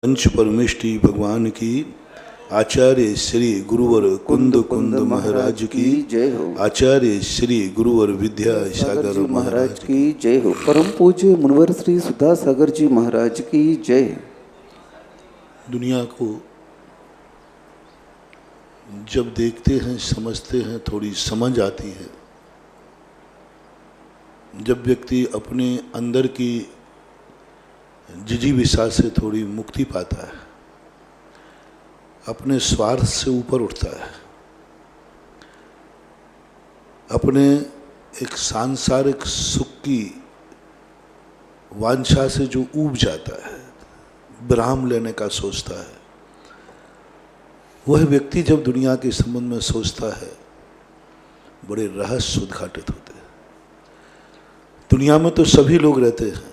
पंच परमेष्टि भगवान की, आचार्य श्री गुरुवर कुंद कुंद महाराज की जय हो। आचार्य श्री गुरुवर विद्या सागर महाराज की जय हो। परम पूज्य मुनिवर श्री सुधा सागर जी महाराज की जय। दुनिया को जब देखते हैं, समझते हैं, थोड़ी समझ आती है। जब व्यक्ति अपने अंदर की जिजीविषा से थोड़ी मुक्ति पाता है, अपने स्वार्थ से ऊपर उठता है, अपने एक सांसारिक सुख की वांछा से जो ऊब जाता है, विराम लेने का सोचता है, वह व्यक्ति जब दुनिया के संबंध में सोचता है, बड़े रहस्य उद्घाटित होते हैं। दुनिया में तो सभी लोग रहते हैं।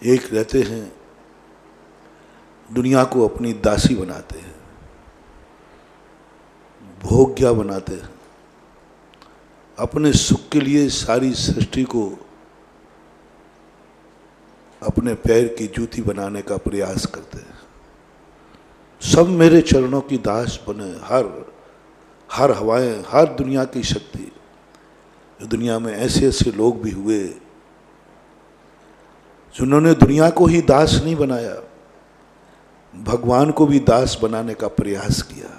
एक रहते हैं दुनिया को अपनी दासी बनाते हैं, भोग्या बनाते हैं, अपने सुख के लिए सारी सृष्टि को अपने पैर की जूती बनाने का प्रयास करते हैं। सब मेरे चरणों की दास बने। हर हवाएं, हर दुनिया की शक्ति। दुनिया में ऐसे ऐसे लोग भी हुए जिन्होंने दुनिया को ही दास नहीं बनाया, भगवान को भी दास बनाने का प्रयास किया।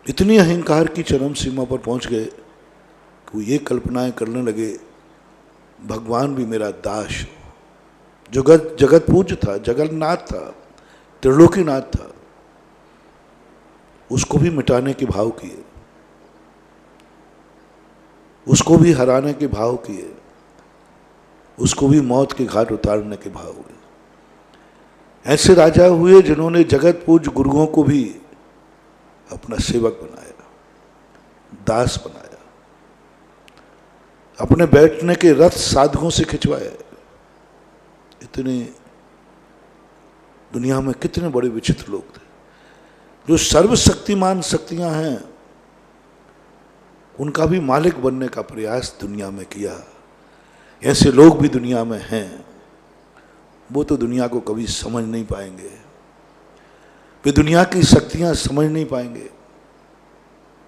इतनी अहंकार की चरम सीमा पर पहुंच गए कि वो ये कल्पनाएं करने लगे, भगवान भी मेरा दास हो। जगत पूज्य था, जगन्नाथ था, त्रिलोकीनाथ था, उसको भी मिटाने के भाव किए, उसको भी हराने के भाव किए, उसको भी मौत के घाट उतारने के भाव हुए। ऐसे राजा हुए जिन्होंने जगत पूज्य गुरुओं को भी अपना सेवक बनाया, दास बनाया, अपने बैठने के रथ साधकों से खिंचवाया। इतने दुनिया में कितने बड़े विचित्र लोग थे। जो सर्वशक्तिमान शक्तियां हैं, उनका भी मालिक बनने का प्रयास दुनिया में किया। ऐसे लोग भी दुनिया में हैं। वो तो दुनिया को कभी समझ नहीं पाएंगे, वे दुनिया की शक्तियां समझ नहीं पाएंगे,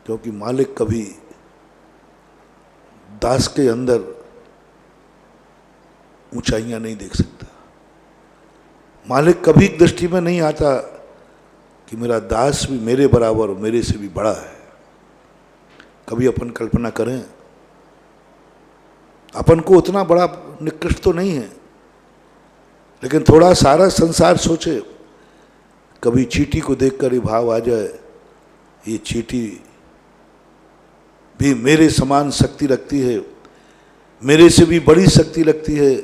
क्योंकि मालिक कभी दास के अंदर ऊंचाइयां नहीं देख सकता। मालिक कभी दृष्टि में नहीं आता कि मेरा दास भी मेरे बराबर, मेरे से भी बड़ा है। कभी अपन कल्पना करें, अपन को उतना बड़ा निकृष्ट तो नहीं है, लेकिन थोड़ा सारा संसार सोचे। कभी चींटी को देखकर ये भाव आ जाए, ये चींटी भी मेरे समान शक्ति रखती है, मेरे से भी बड़ी शक्ति रखती है,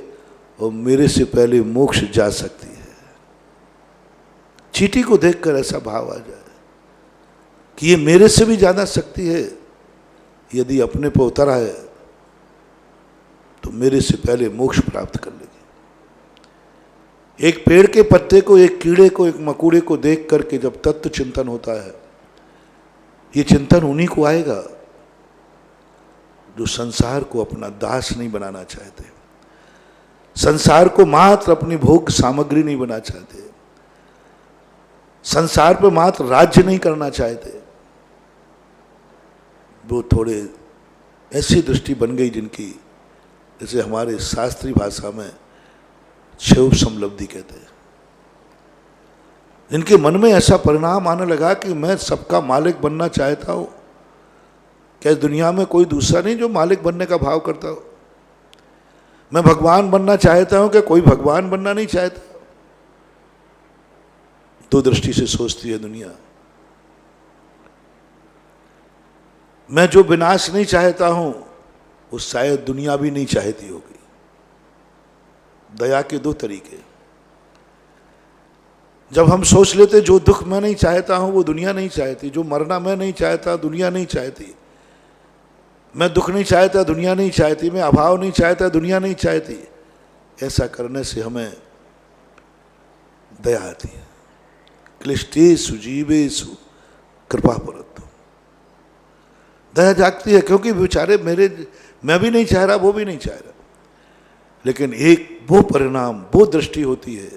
और मेरे से पहले मोक्ष जा सकती है। चींटी को देखकर ऐसा भाव आ जाए कि ये मेरे से भी ज्यादा शक्ति है, यदि अपने पर उतर आए तो मेरे से पहले मोक्ष प्राप्त कर लेगी। एक पेड़ के पत्ते को, एक कीड़े को, एक मकोड़े को देख करके जब तत्व चिंतन होता है, ये चिंतन उन्हीं को आएगा जो संसार को अपना दास नहीं बनाना चाहते, संसार को मात्र अपनी भोग सामग्री नहीं बनाना चाहते, संसार पर मात्र राज्य नहीं करना चाहते। वो थोड़े ऐसी दृष्टि बन गई जिनकी, जैसे हमारे शास्त्रीय भाषा में क्षोभ समलब्धि कहते हैं। इनके मन में ऐसा परिणाम आने लगा कि मैं सबका मालिक बनना चाहता हूं। क्या इस दुनिया में कोई दूसरा नहीं जो मालिक बनने का भाव करता हो? मैं भगवान बनना चाहता हूं, क्या कोई भगवान बनना नहीं चाहता? दो दृष्टि से सोचती है दुनिया। मैं जो विनाश नहीं चाहता हूं वो शायद दुनिया भी नहीं चाहती होगी। दया के दो तरीके। जब हम सोच लेते जो दुख मैं नहीं चाहता हूं वो दुनिया नहीं चाहती, जो मरना मैं नहीं चाहता दुनिया नहीं चाहती, मैं दुख नहीं चाहता दुनिया नहीं चाहती, मैं अभाव नहीं चाहता दुनिया नहीं चाहती, ऐसा करने से हमें दया आती है। क्लिष्टेषु जीवेषु कृपा परतु, दया जागती है, क्योंकि बेचारे मैं भी नहीं चाह रहा, वो भी नहीं चाह रहा, लेकिन एक वो परिणाम, वो दृष्टि होती है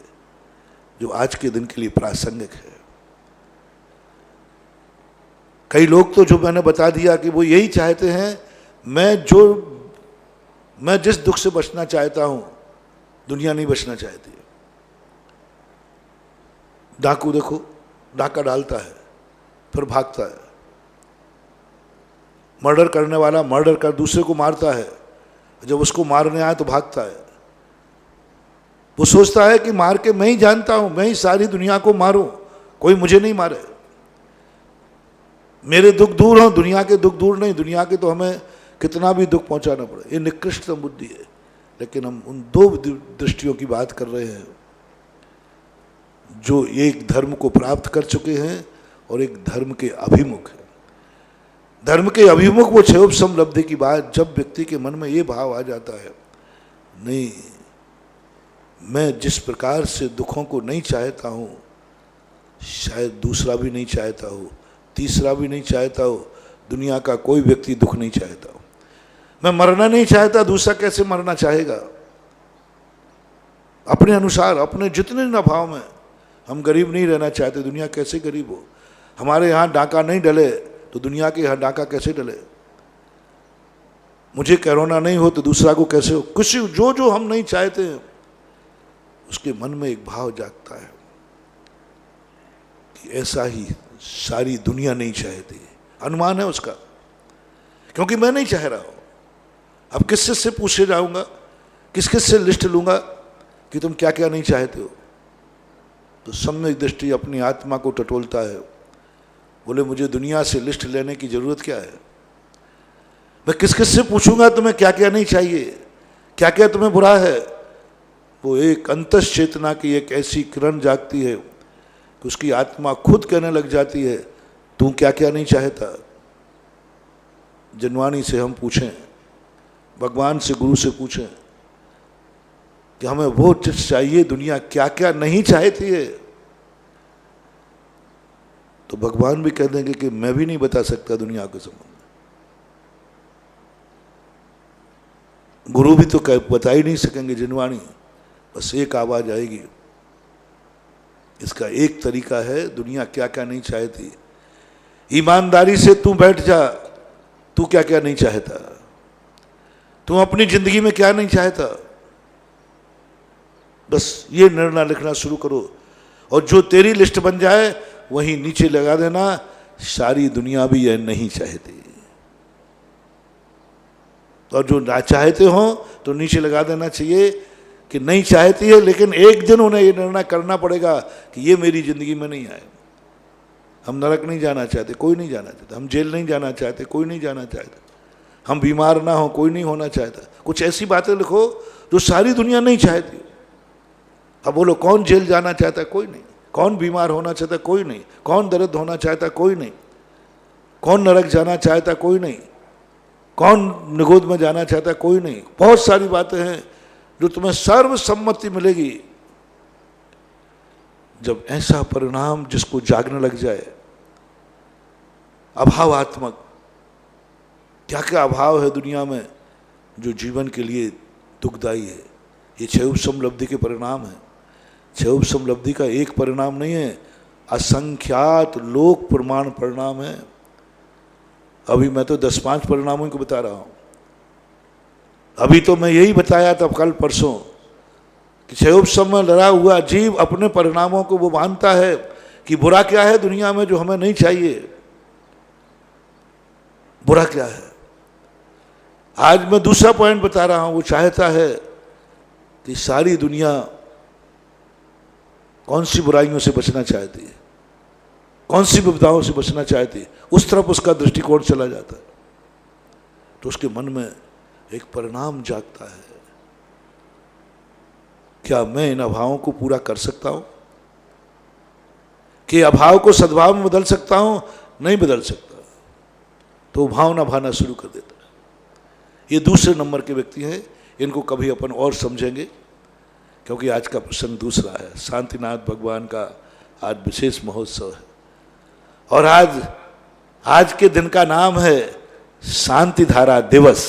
जो आज के दिन के लिए प्रासंगिक है। कई लोग तो जो मैंने बता दिया कि वो यही चाहते हैं, मैं जिस दुख से बचना चाहता हूं दुनिया नहीं बचना चाहती। डाकू देखो, डाका डालता है फिर भागता है। मर्डर करने वाला मर्डर कर दूसरे को मारता है, जब उसको मारने आए तो भागता है। वो सोचता है कि मार के मैं ही जानता हूं, मैं ही सारी दुनिया को मारूं, कोई मुझे नहीं मारे, मेरे दुख दूर हों, दुनिया के दुख दूर नहीं। दुनिया के तो हमें कितना भी दुख पहुंचाना पड़े, ये निकृष्टतम बुद्धि है। लेकिन हम उन दो दृष्टियों की बात कर रहे हैं जो एक धर्म को प्राप्त कर चुके हैं और एक धर्म के अभिमुख है। धर्म के अभिमुख वो क्षयोपशम लब्धि की बात, जब व्यक्ति के मन में ये भाव आ जाता है, नहीं, मैं जिस प्रकार से दुखों को नहीं चाहता हूं शायद दूसरा भी नहीं चाहता हो, तीसरा भी नहीं चाहता हो, दुनिया का कोई व्यक्ति दुख नहीं चाहता हो। मैं मरना नहीं चाहता, दूसरा कैसे मरना चाहेगा? अपने अनुसार, अपने जितने न भाव में। हम गरीब नहीं रहना चाहते, दुनिया कैसे गरीब हो? हमारे यहाँ डाका नहीं डले तो दुनिया के यहाँ डाका कैसे डले? मुझे कोरोना नहीं हो तो दूसरा को कैसे हो? कुछ जो जो हम नहीं चाहते हैं उसके मन में एक भाव जागता है कि ऐसा ही सारी दुनिया नहीं चाहती। अनुमान है उसका, क्योंकि मैं नहीं चाह रहा हूं। अब किससे से पूछे जाऊंगा, किस किस से लिस्ट लूंगा कि तुम क्या क्या नहीं चाहते हो? तो सम्यक दृष्टि अपनी आत्मा को टटोलता है, बोले मुझे दुनिया से लिस्ट लेने की जरूरत क्या है? मैं किस किस से पूछूंगा तुम्हें क्या क्या नहीं चाहिए, क्या क्या तुम्हें बुरा है? वो एक अंतस चेतना की एक ऐसी किरण जागती है कि उसकी आत्मा खुद कहने लग जाती है तू क्या क्या नहीं चाहता। जनवाणी से हम पूछें, भगवान से, गुरु से पूछें कि हमें वो चीज चाहिए, दुनिया क्या क्या नहीं चाहती है, तो भगवान भी कह देंगे कि मैं भी नहीं बता सकता दुनिया के संबंध में। गुरु भी तो बता ही नहीं सकेंगे जनवाणी, बस एक आवाज आएगी। इसका एक तरीका है, दुनिया क्या क्या नहीं चाहती। ईमानदारी से तू बैठ जा, तू क्या क्या नहीं चाहता, तू अपनी जिंदगी में क्या नहीं चाहता, बस ये निर्णय लिखना शुरू करो। और जो तेरी लिस्ट बन जाए वहीं नीचे लगा देना, सारी दुनिया भी यह नहीं चाहती। और जो ना चाहते हो तो नीचे लगा देना चाहिए कि नहीं चाहती है, लेकिन एक दिन उन्हें ये निर्णय करना पड़ेगा कि ये मेरी जिंदगी में नहीं आए। हम नरक नहीं जाना चाहते, कोई नहीं जाना चाहता। हम जेल नहीं जाना चाहते, कोई नहीं जाना चाहता। हम बीमार ना हो, कोई नहीं होना चाहता। कुछ ऐसी बातें लिखो जो सारी दुनिया नहीं चाहती। अब बोलो कौन जेल जाना चाहता है? कोई नहीं। कौन बीमार होना चाहता? कोई नहीं। कौन दर्द होना चाहता? कोई नहीं। कौन नरक जाना चाहता? कोई नहीं। कौन निगोद में जाना चाहता? कोई नहीं। बहुत सारी बातें हैं जो तुम्हें सर्वसम्मति मिलेगी जब ऐसा परिणाम जिसको जागने लग जाए। अभावात्मक, क्या क्या अभाव है दुनिया में जो जीवन के लिए दुखदायी है। ये क्षयोपशम लब्धि के परिणाम है। क्षयोपशम लब्धि का एक परिणाम नहीं है, असंख्यात लोक प्रमाण परिणाम है। अभी मैं तो 10-5 परिणामों को बता रहा हूं। अभी तो मैं यही बताया था कल परसों कि क्षयोपशम में लड़ा हुआ जीव अपने परिणामों को वो मानता है कि बुरा क्या है दुनिया में जो हमें नहीं चाहिए, बुरा क्या है। आज मैं दूसरा पॉइंट बता रहा हूं। वो चाहता है कि सारी दुनिया कौन सी बुराइयों से बचना चाहती है, कौन सी विपदाओं से बचना चाहती है, उस तरफ उसका दृष्टिकोण चला जाता है। तो उसके मन में एक परिणाम जागता है, क्या मैं इन अभावों को पूरा कर सकता हूं? कि अभाव को सद्भाव में बदल सकता हूं? नहीं बदल सकता। तो भावना भाना शुरू कर देता है। ये दूसरे नंबर के व्यक्ति हैं। इनको कभी अपन और समझेंगे, क्योंकि आज का प्रसंग दूसरा है। शांतिनाथ भगवान का आज विशेष महोत्सव है और आज के दिन का नाम है शांति धारा दिवस।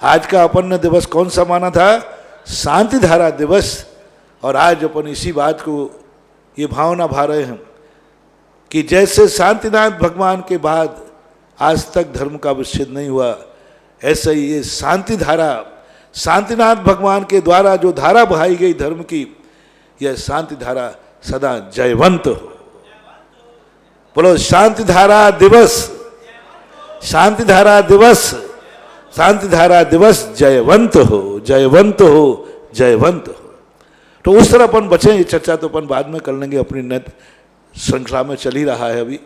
आज का अपन ने दिवस कौन सा माना था? शांति धारा दिवस। और आज अपन इसी बात को ये भावना भा रहे हैं कि जैसे शांतिनाथ भगवान के बाद आज तक धर्म का विच्छेद नहीं हुआ, ऐसे ही ये शांति धारा, शांतिनाथ भगवान के द्वारा जो धारा बहाई गई धर्म की, यह शांति धारा सदा जयवंत हो। बोलो शांति धारा दिवस, शांति धारा दिवस, शांति धारा दिवस जयवंत हो, जयवंत हो, जयवंत हो। तो उस तरह अपन बचे। ये चर्चा तो अपन बाद में कर लेंगे, अपनी नेत श्रृंखला में चल ही रहा है अभी।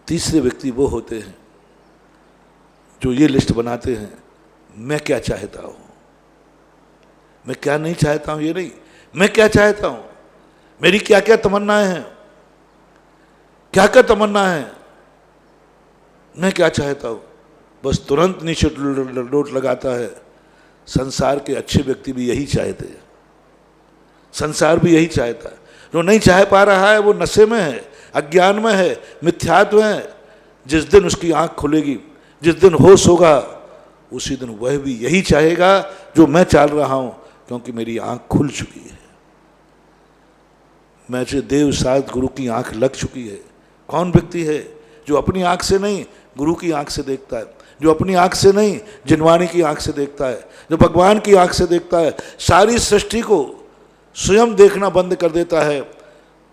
तीसरे व्यक्ति वो होते हैं जो ये लिस्ट बनाते हैं, मैं क्या चाहता हूं, मैं क्या नहीं चाहता हूं, ये नहीं, मैं क्या चाहता हूं, मेरी क्या क्या तमन्नाएं हैं, क्या क्या तमन्ना है, मैं क्या चाहता हूं। बस तुरंत नीचे लोट लगाता है। संसार के अच्छे व्यक्ति भी यही चाहते हैं, संसार भी यही चाहता है। जो नहीं चाह पा रहा है वो नशे में है, अज्ञान में है, मिथ्यात्व है। जिस दिन उसकी आंख खुलेगी, जिस दिन होश होगा, उसी दिन वह भी यही चाहेगा जो मैं चाल रहा हूं, क्योंकि मेरी आंख खुल चुकी है। मैं से देव साध गुरु की आंख लग चुकी है। कौन व्यक्ति है जो अपनी आंख से नहीं गुरु की आंख से देखता है, जो अपनी आंख से नहीं जिनवाणी की आंख से देखता है, जो भगवान की आंख से देखता है, सारी सृष्टि को स्वयं देखना बंद कर देता है,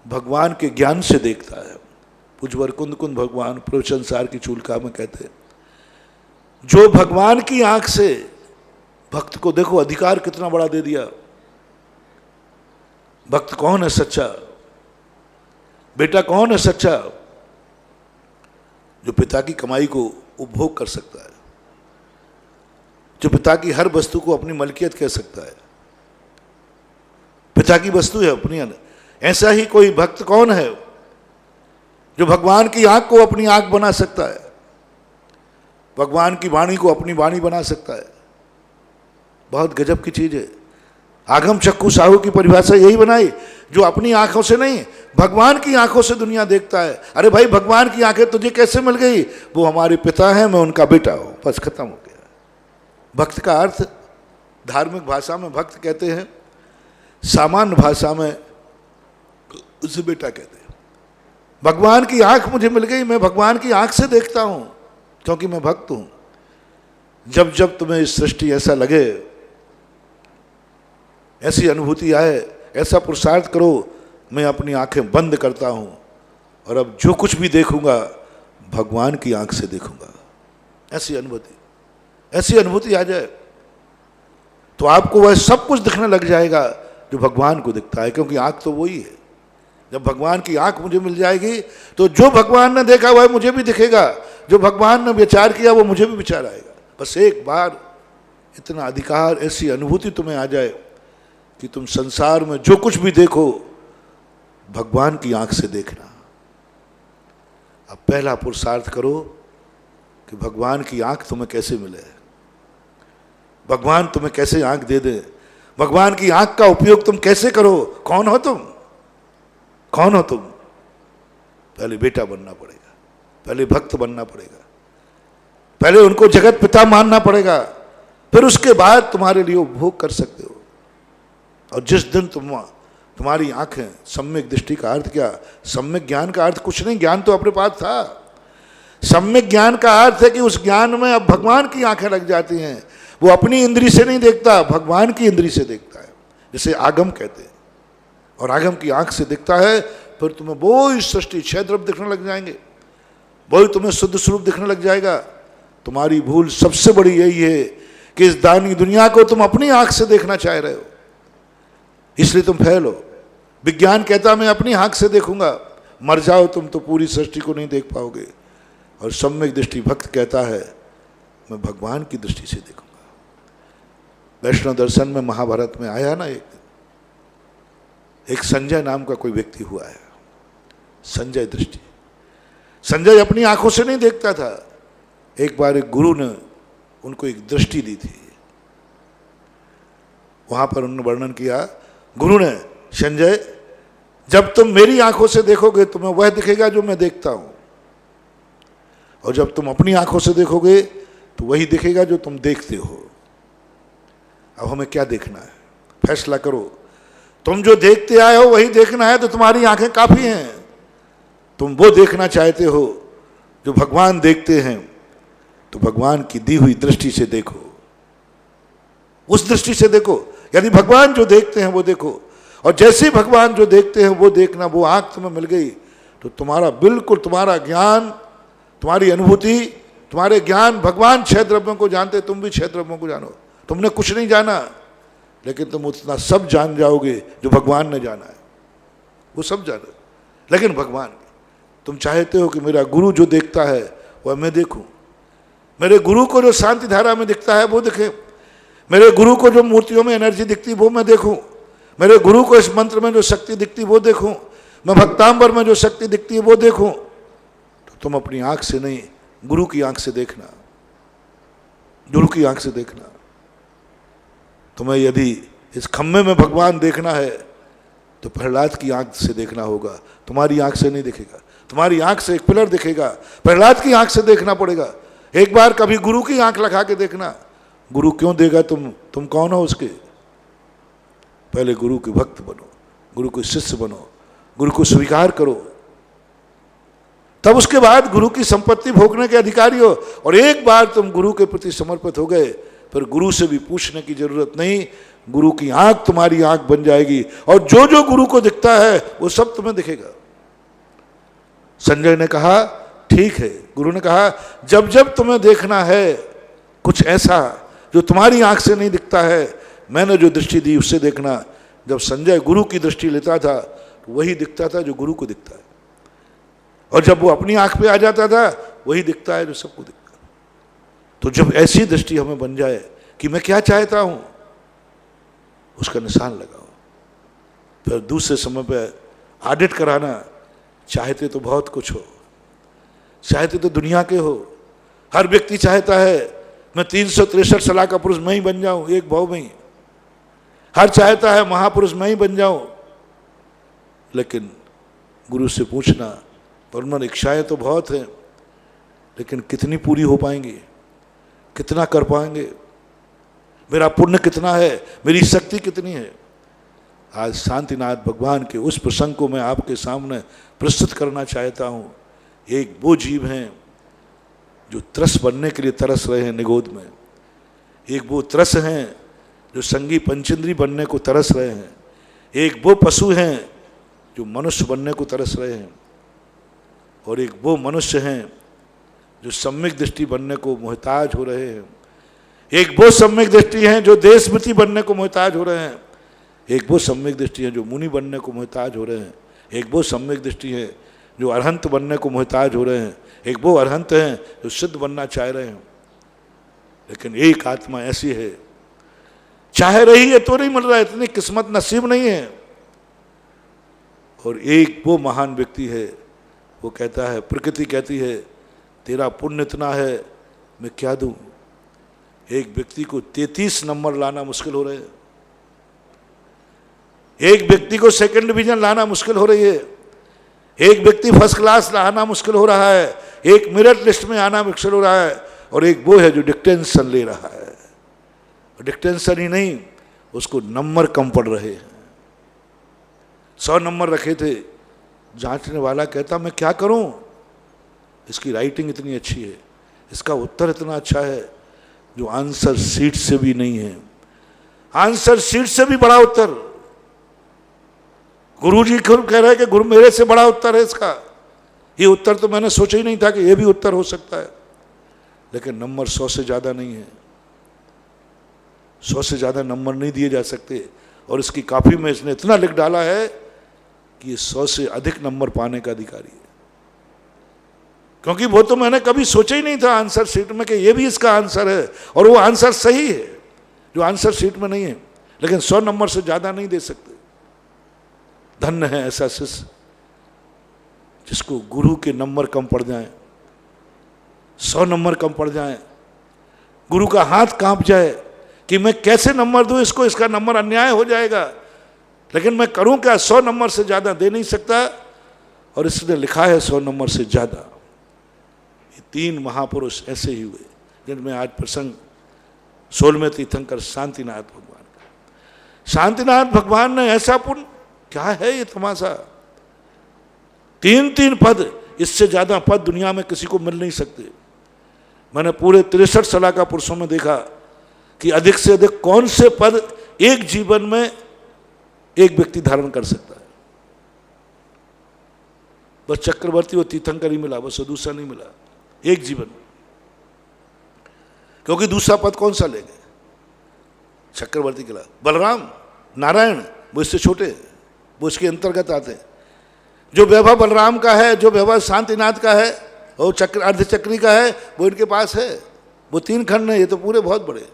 भगवान के ज्ञान से देखता है। पूज्यवर कुंद कुंद भगवान प्रवचन सार की चूलका में कहते हैं, जो भगवान की आंख से भक्त को, देखो अधिकार कितना बड़ा दे दिया। भक्त कौन है सच्चा? बेटा कौन है सच्चा? जो पिता की कमाई को उपभोग कर सकता है, जो पिता की हर वस्तु को अपनी मलकियत कह सकता है। पिता की वस्तु है अपनी। ऐसा ही कोई भक्त कौन है जो भगवान की आंख को अपनी आंख बना सकता है, भगवान की वाणी को अपनी वाणी बना सकता है। बहुत गजब की चीज है। आगम चक्कू साहू की परिभाषा यही बनाई, जो अपनी आंखों से नहीं भगवान की आंखों से दुनिया देखता है। अरे भाई, भगवान की आंखें तुझे कैसे मिल गई? वो हमारे पिता हैं, मैं उनका बेटा हूं, बस खत्म हो गया। भक्त का अर्थ धार्मिक भाषा में भक्त कहते हैं, सामान्य भाषा में उसे बेटा कहते हैं। भगवान की आंख मुझे मिल गई, मैं भगवान की आंख से देखता हूं क्योंकि मैं भक्त हूं। जब जब तुम्हें इस सृष्टि ऐसा लगे, ऐसी अनुभूति आए, ऐसा पुरुषार्थ करो, मैं अपनी आंखें बंद करता हूं और अब जो कुछ भी देखूंगा भगवान की आंख से देखूंगा। ऐसी अनुभूति आ जाए तो आपको वह सब कुछ दिखने लग जाएगा जो भगवान को दिखता है, क्योंकि आंख तो वही है। जब भगवान की आंख मुझे मिल जाएगी तो जो भगवान ने देखा वह मुझे भी दिखेगा, जो भगवान ने विचार किया वो मुझे भी विचार आएगा। बस एक बार इतना अधिकार, ऐसी अनुभूति तुम्हें आ जाए कि तुम संसार में जो कुछ भी देखो भगवान की आंख से देखना। अब पहला पुरुषार्थ करो कि भगवान की आंख तुम्हें कैसे मिले, भगवान तुम्हें कैसे आंख दे दे, भगवान की आंख का उपयोग तुम कैसे करो। कौन हो तुम? कौन हो तुम? पहले बेटा बनना पड़ेगा, पहले भक्त बनना पड़ेगा, पहले उनको जगत पिता मानना पड़ेगा, फिर उसके बाद तुम्हारे लिए उपभोग कर सकते हो। और जिस दिन तुम्हारी आंखें, सम्यक दृष्टि का अर्थ क्या? सम्यक ज्ञान का अर्थ कुछ नहीं, ज्ञान तो अपने पास था। सम्यक ज्ञान का अर्थ है कि उस ज्ञान में अब भगवान की आंखें लग जाती हैं। वो अपनी इंद्री से नहीं देखता, भगवान की इंद्री से देखता है। जैसे आगम कहते हैं, और आगम की आंख से दिखता है, फिर तुम्हें वो ही सृष्टि क्षय द्रव्य दिखने लग जाएंगे, वही तुम्हें शुद्ध स्वरूप दिखने लग जाएगा। तुम्हारी भूल सबसे बड़ी यही है कि इस दानी दुनिया को तुम अपनी आंख से देखना चाह रहे हो, इसलिए तुम फेल हो। विज्ञान कहता मैं अपनी आंख से देखूंगा, मर जाओ तुम तो पूरी सृष्टि को नहीं देख पाओगे। और सम्यक दृष्टि भक्त कहता है मैं भगवान की दृष्टि से देखूंगा। वैष्णव दर्शन में महाभारत में आया ना, एक संजय नाम का कोई व्यक्ति हुआ है, संजय दृष्टि। संजय अपनी आंखों से नहीं देखता था, एक बार एक गुरु ने उनको एक दृष्टि दी थी। वहां पर उन्होंने वर्णन किया, गुरु ने, संजय जब तुम मेरी आंखों से देखोगे तुम्हें वह दिखेगा जो मैं देखता हूं, और जब तुम अपनी आंखों से देखोगे तो वही दिखेगा जो तुम देखते हो। अब हमें क्या देखना है, फैसला करो। तुम जो देखते आए हो वही देखना है तो तुम्हारी आंखें काफी हैं। तुम वो देखना चाहते हो जो भगवान देखते हैं, तो भगवान की दी हुई दृष्टि से देखो, उस दृष्टि से देखो। यदि भगवान जो देखते हैं वो देखो, और जैसे ही भगवान जो देखते हैं वो देखना, वो आंख तुम्हें मिल गई तो तुम्हारा बिल्कुल, तुम्हारा ज्ञान, तुम्हारी अनुभूति, तुम्हारे ज्ञान, भगवान क्षय द्रव्यों को जानते, तुम भी क्षय द्रव्यों को जानो। तुमने कुछ नहीं जाना, लेकिन तुम उतना सब जान जाओगे जो भगवान ने जाना है, वो सब जानो। लेकिन भगवान, तुम चाहते हो कि मेरा गुरु जो देखता है वह मैं देखूं, मेरे गुरु को जो शांति धारा में दिखता है वो दिखे, मेरे गुरु को जो मूर्तियों में एनर्जी दिखती वो मैं देखूं, मेरे गुरु को इस मंत्र में जो शक्ति दिखती वो देखूं, मैं भक्तांबर में जो शक्ति दिखती है वो देखूं। तो तुम अपनी आंख से नहीं, गुरु की आंख से देखना, गुरु की आंख से देखना। तुम्हें यदि इस खम्भे में भगवान देखना है तो प्रहलाद की आंख से देखना होगा, तुम्हारी आंख से नहीं दिखेगा। तुम्हारी आंख से एक पिलर दिखेगा, प्रहलाद की आंख से देखना पड़ेगा। एक बार कभी गुरु की आंख लगा के देखना, गुरु क्यों देगा, तुम कौन हो उसके। पहले गुरु के भक्त बनो, गुरु के शिष्य बनो, गुरु को स्वीकार करो, तब उसके बाद गुरु की संपत्ति भोगने के अधिकारी हो। और एक बार तुम गुरु के प्रति समर्पित हो गए, फिर गुरु से भी पूछने की जरूरत नहीं, गुरु की आंख तुम्हारी आंख बन जाएगी, और जो जो गुरु को दिखता है वो सब तुम्हें दिखेगा। संजय ने कहा ठीक है, गुरु ने कहा जब जब तुम्हें देखना है कुछ ऐसा जो तुम्हारी आंख से नहीं दिखता है, मैंने जो दृष्टि दी उससे देखना। जब संजय गुरु की दृष्टि लेता था तो वही दिखता था जो गुरु को दिखता है, और जब वो अपनी आंख पे आ जाता था वही दिखता है जो सबको दिखता है। तो जब ऐसी दृष्टि हमें बन जाए कि मैं क्या चाहता हूं, उसका निशान लगाओ। फिर दूसरे समय पे ऑडिट कराना, चाहते तो बहुत कुछ हो, चाहते तो दुनिया के हो। हर व्यक्ति चाहता है मैं 363 साल का पुरुष मैं ही बन जाऊं, एक भाव में ही। हर चाहता है महापुरुष मैं ही बन जाऊं। लेकिन गुरु से पूछना, परम इच्छाएं तो बहुत हैं, लेकिन कितनी पूरी हो पाएंगी, कितना कर पाएंगे, मेरा पुण्य कितना है, मेरी शक्ति कितनी है। आज शांतिनाथ भगवान के उस प्रसंग को मैं आपके सामने प्रस्तुत करना चाहता हूँ। एक वो जीव हैं जो त्रस बनने के लिए तरस रहे हैं निगोद में, एक वो त्रस हैं जो संगी पंचेंद्री बनने को तरस रहे हैं, एक वो पशु हैं जो मनुष्य बनने को तरस रहे हैं, और एक वो मनुष्य हैं जो सम्यक दृष्टि बनने को मोहताज हो रहे हैं, एक वो सम्यक दृष्टि हैं जो देशमति बनने को मोहताज हो रहे हैं, एक वो सम्यक दृष्टि है जो मुनि बनने को मोहताज हो रहे हैं, एक वो सम्यक दृष्टि है जो अरहंत बनने को मोहताज हो रहे हैं, एक वो अरहंत हैं जो सिद्ध बनना चाह रहे हैं। लेकिन एक आत्मा ऐसी है, चाह रही है तो नहीं मिल रहा है, इतनी किस्मत नसीब नहीं है। और एक वो महान व्यक्ति है, वो कहता है, प्रकृति कहती है तेरा पुण्य इतना है मैं क्या दूं। एक व्यक्ति को 33 नंबर लाना मुश्किल हो रहे हैं, एक व्यक्ति को सेकंड डिवीजन लाना मुश्किल हो रही है, एक व्यक्ति फर्स्ट क्लास लाना मुश्किल हो रहा है, एक मेरिट लिस्ट में आना मुश्किल हो रहा है, और एक वो है जो डिक्टेंशन ले रहा है। डिक्टेंशन ही नहीं, उसको नंबर कम पड़ रहे हैं। 100 नंबर रखे थे, जांचने वाला कहता मैं क्या करूं, इसकी राइटिंग इतनी अच्छी है, इसका उत्तर इतना अच्छा है, जो आंसर शीट से भी नहीं है, आंसर शीट से भी बड़ा उत्तर। गुरु जी खुद कह रहे हैं कि गुरु मेरे से बड़ा उत्तर है इसका। ये उत्तर तो मैंने सोचा ही नहीं था कि ये भी उत्तर हो सकता है, लेकिन नंबर 100 से ज़्यादा नहीं है। 100 से ज़्यादा नंबर नहीं दिए जा सकते। और इसकी काफी में इसने इतना लिख डाला है कि ये 100 से अधिक नंबर पाने का अधिकारी है। क्योंकि वो तो मैंने कभी सोचा ही नहीं था आंसर शीट में कि ये भी इसका आंसर है, और वो आंसर सही है जो आंसर शीट में नहीं है। लेकिन 100 नंबर से ज़्यादा नहीं दे सकते। धन्य है ऐसा शिष्य जिसको गुरु के नंबर कम पड़ जाए, 100 नंबर कम पड़ जाए, गुरु का हाथ कांप जाए कि मैं कैसे नंबर दूं इसको, इसका नंबर अन्याय हो जाएगा, लेकिन मैं करूं क्या, 100 नंबर से ज़्यादा दे नहीं सकता। और इसने लिखा है 100 नंबर से ज़्यादा। ये 3 महापुरुष ऐसे ही हुए जिनमें आज प्रसंग 16वें तीर्थंकर शांतिनाथ भगवान का। शांतिनाथ भगवान ने ऐसा पुण्य, क्या है ये तमाशा, 3 पद, इससे ज़्यादा पद दुनिया में किसी को मिल नहीं सकते। मैंने पूरे 63 साल का पुरुषों में देखा कि अधिक से अधिक कौन से पद एक जीवन में एक व्यक्ति धारण कर सकता है। बस चक्रवर्ती और तीर्थंकर ही मिला, बस दूसरा नहीं मिला एक जीवन में। क्योंकि दूसरा पद कौन सा लेंगे, चक्रवर्ती के अलावा बलराम, नारायण वो इससे छोटे हैं, वो इसके अंतर्गत आते हैं। जो वैभव बलराम का है, जो वैभव शांतिनाथ का है, और चक्र अर्धचक्री का है, वो इनके पास है। वो 3 खंड है, ये तो पूरे बहुत बड़े।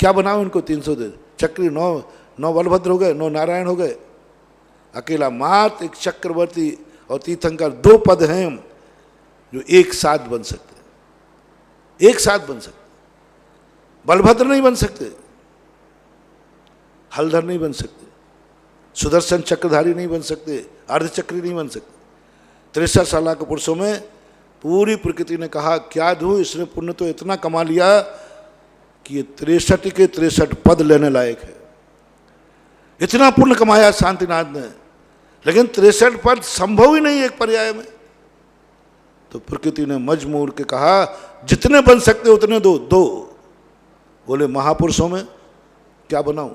क्या बनाओ इनको 300 दे, चक्री 9 बलभद्र हो गए, 9 नारायण हो गए। अकेला मात्र एक चक्रवर्ती और तीर्थंकर 2 पद हैं जो एक साथ बन सकते, एक साथ बन सकते। बलभद्र नहीं बन सकते, हलधर नहीं बन सकते, सुदर्शन चक्रधारी नहीं बन सकते, अर्धचक्री नहीं बन सकते। 63 साल के पुरुषों में पूरी प्रकृति ने कहा क्या दूं, इसने पुण्य तो इतना कमा लिया कि ये 63 के 63 पद लेने लायक है। इतना पुण्य कमाया शांतिनाथ ने, लेकिन 63 पद संभव ही नहीं एक पर्याय में। तो प्रकृति ने मजमूर के कहा जितने बन सकते उतने दो। बोले महापुरुषों में क्या बनाऊं,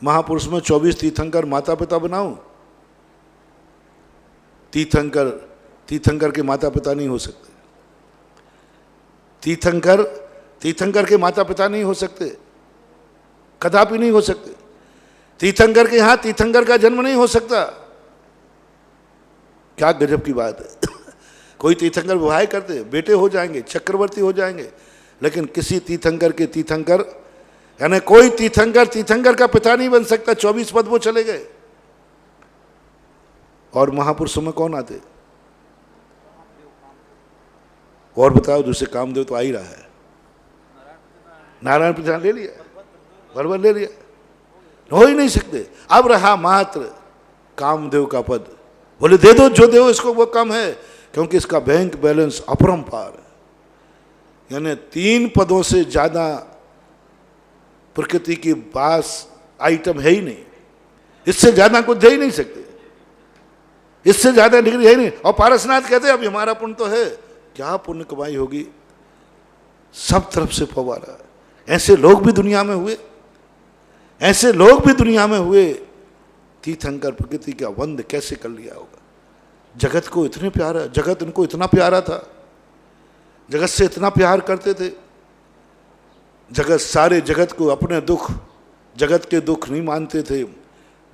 महापुरुष में 24 तीर्थंकर माता पिता बनाऊं? तीर्थंकर के माता पिता नहीं हो सकते। तीर्थंकर के माता पिता नहीं हो सकते, कदापि नहीं हो सकते। तीर्थंकर के यहां तीर्थंकर का जन्म नहीं हो सकता। क्या गजब की बात है। कोई तीर्थंकर विवाह करते, बेटे हो जाएंगे, चक्रवर्ती हो जाएंगे, लेकिन किसी तीर्थंकर के तीर्थंकर, यानी कोई तीर्थंकर का पिता नहीं बन सकता। 24 पद वो चले गए। और महापुरुषों में कौन आते? और बताओ, दूसरे कामदेव तो आ ही रहा है, नारायण प्रधान ले लिया, बरबर ले लिया, हो ही नहीं सकते। अब रहा मात्र कामदेव का पद। बोले दे दो जो दो, इसको वो कम है, क्योंकि इसका बैंक बैलेंस अपरंपार है। यानी 3 पदों से ज्यादा प्रकृति के पास आइटम है ही नहीं, इससे ज्यादा कुछ दे ही नहीं सकते, इससे ज्यादा डिग्री है ही नहीं। और पारसनाथ कहते अब हमारा पुण्य तो है, क्या पुण्य कमाई होगी, सब तरफ से फवारा। ऐसे लोग भी दुनिया में हुए, ऐसे लोग भी दुनिया में हुए। तीर्थंकर प्रकृति का वंद कैसे कर लिया होगा। जगत को इतने प्यारा, जगत इनको इतना प्यारा था, जगत से इतना प्यार करते थे। जगत, सारे जगत को अपने दुख, जगत के दुख नहीं मानते थे,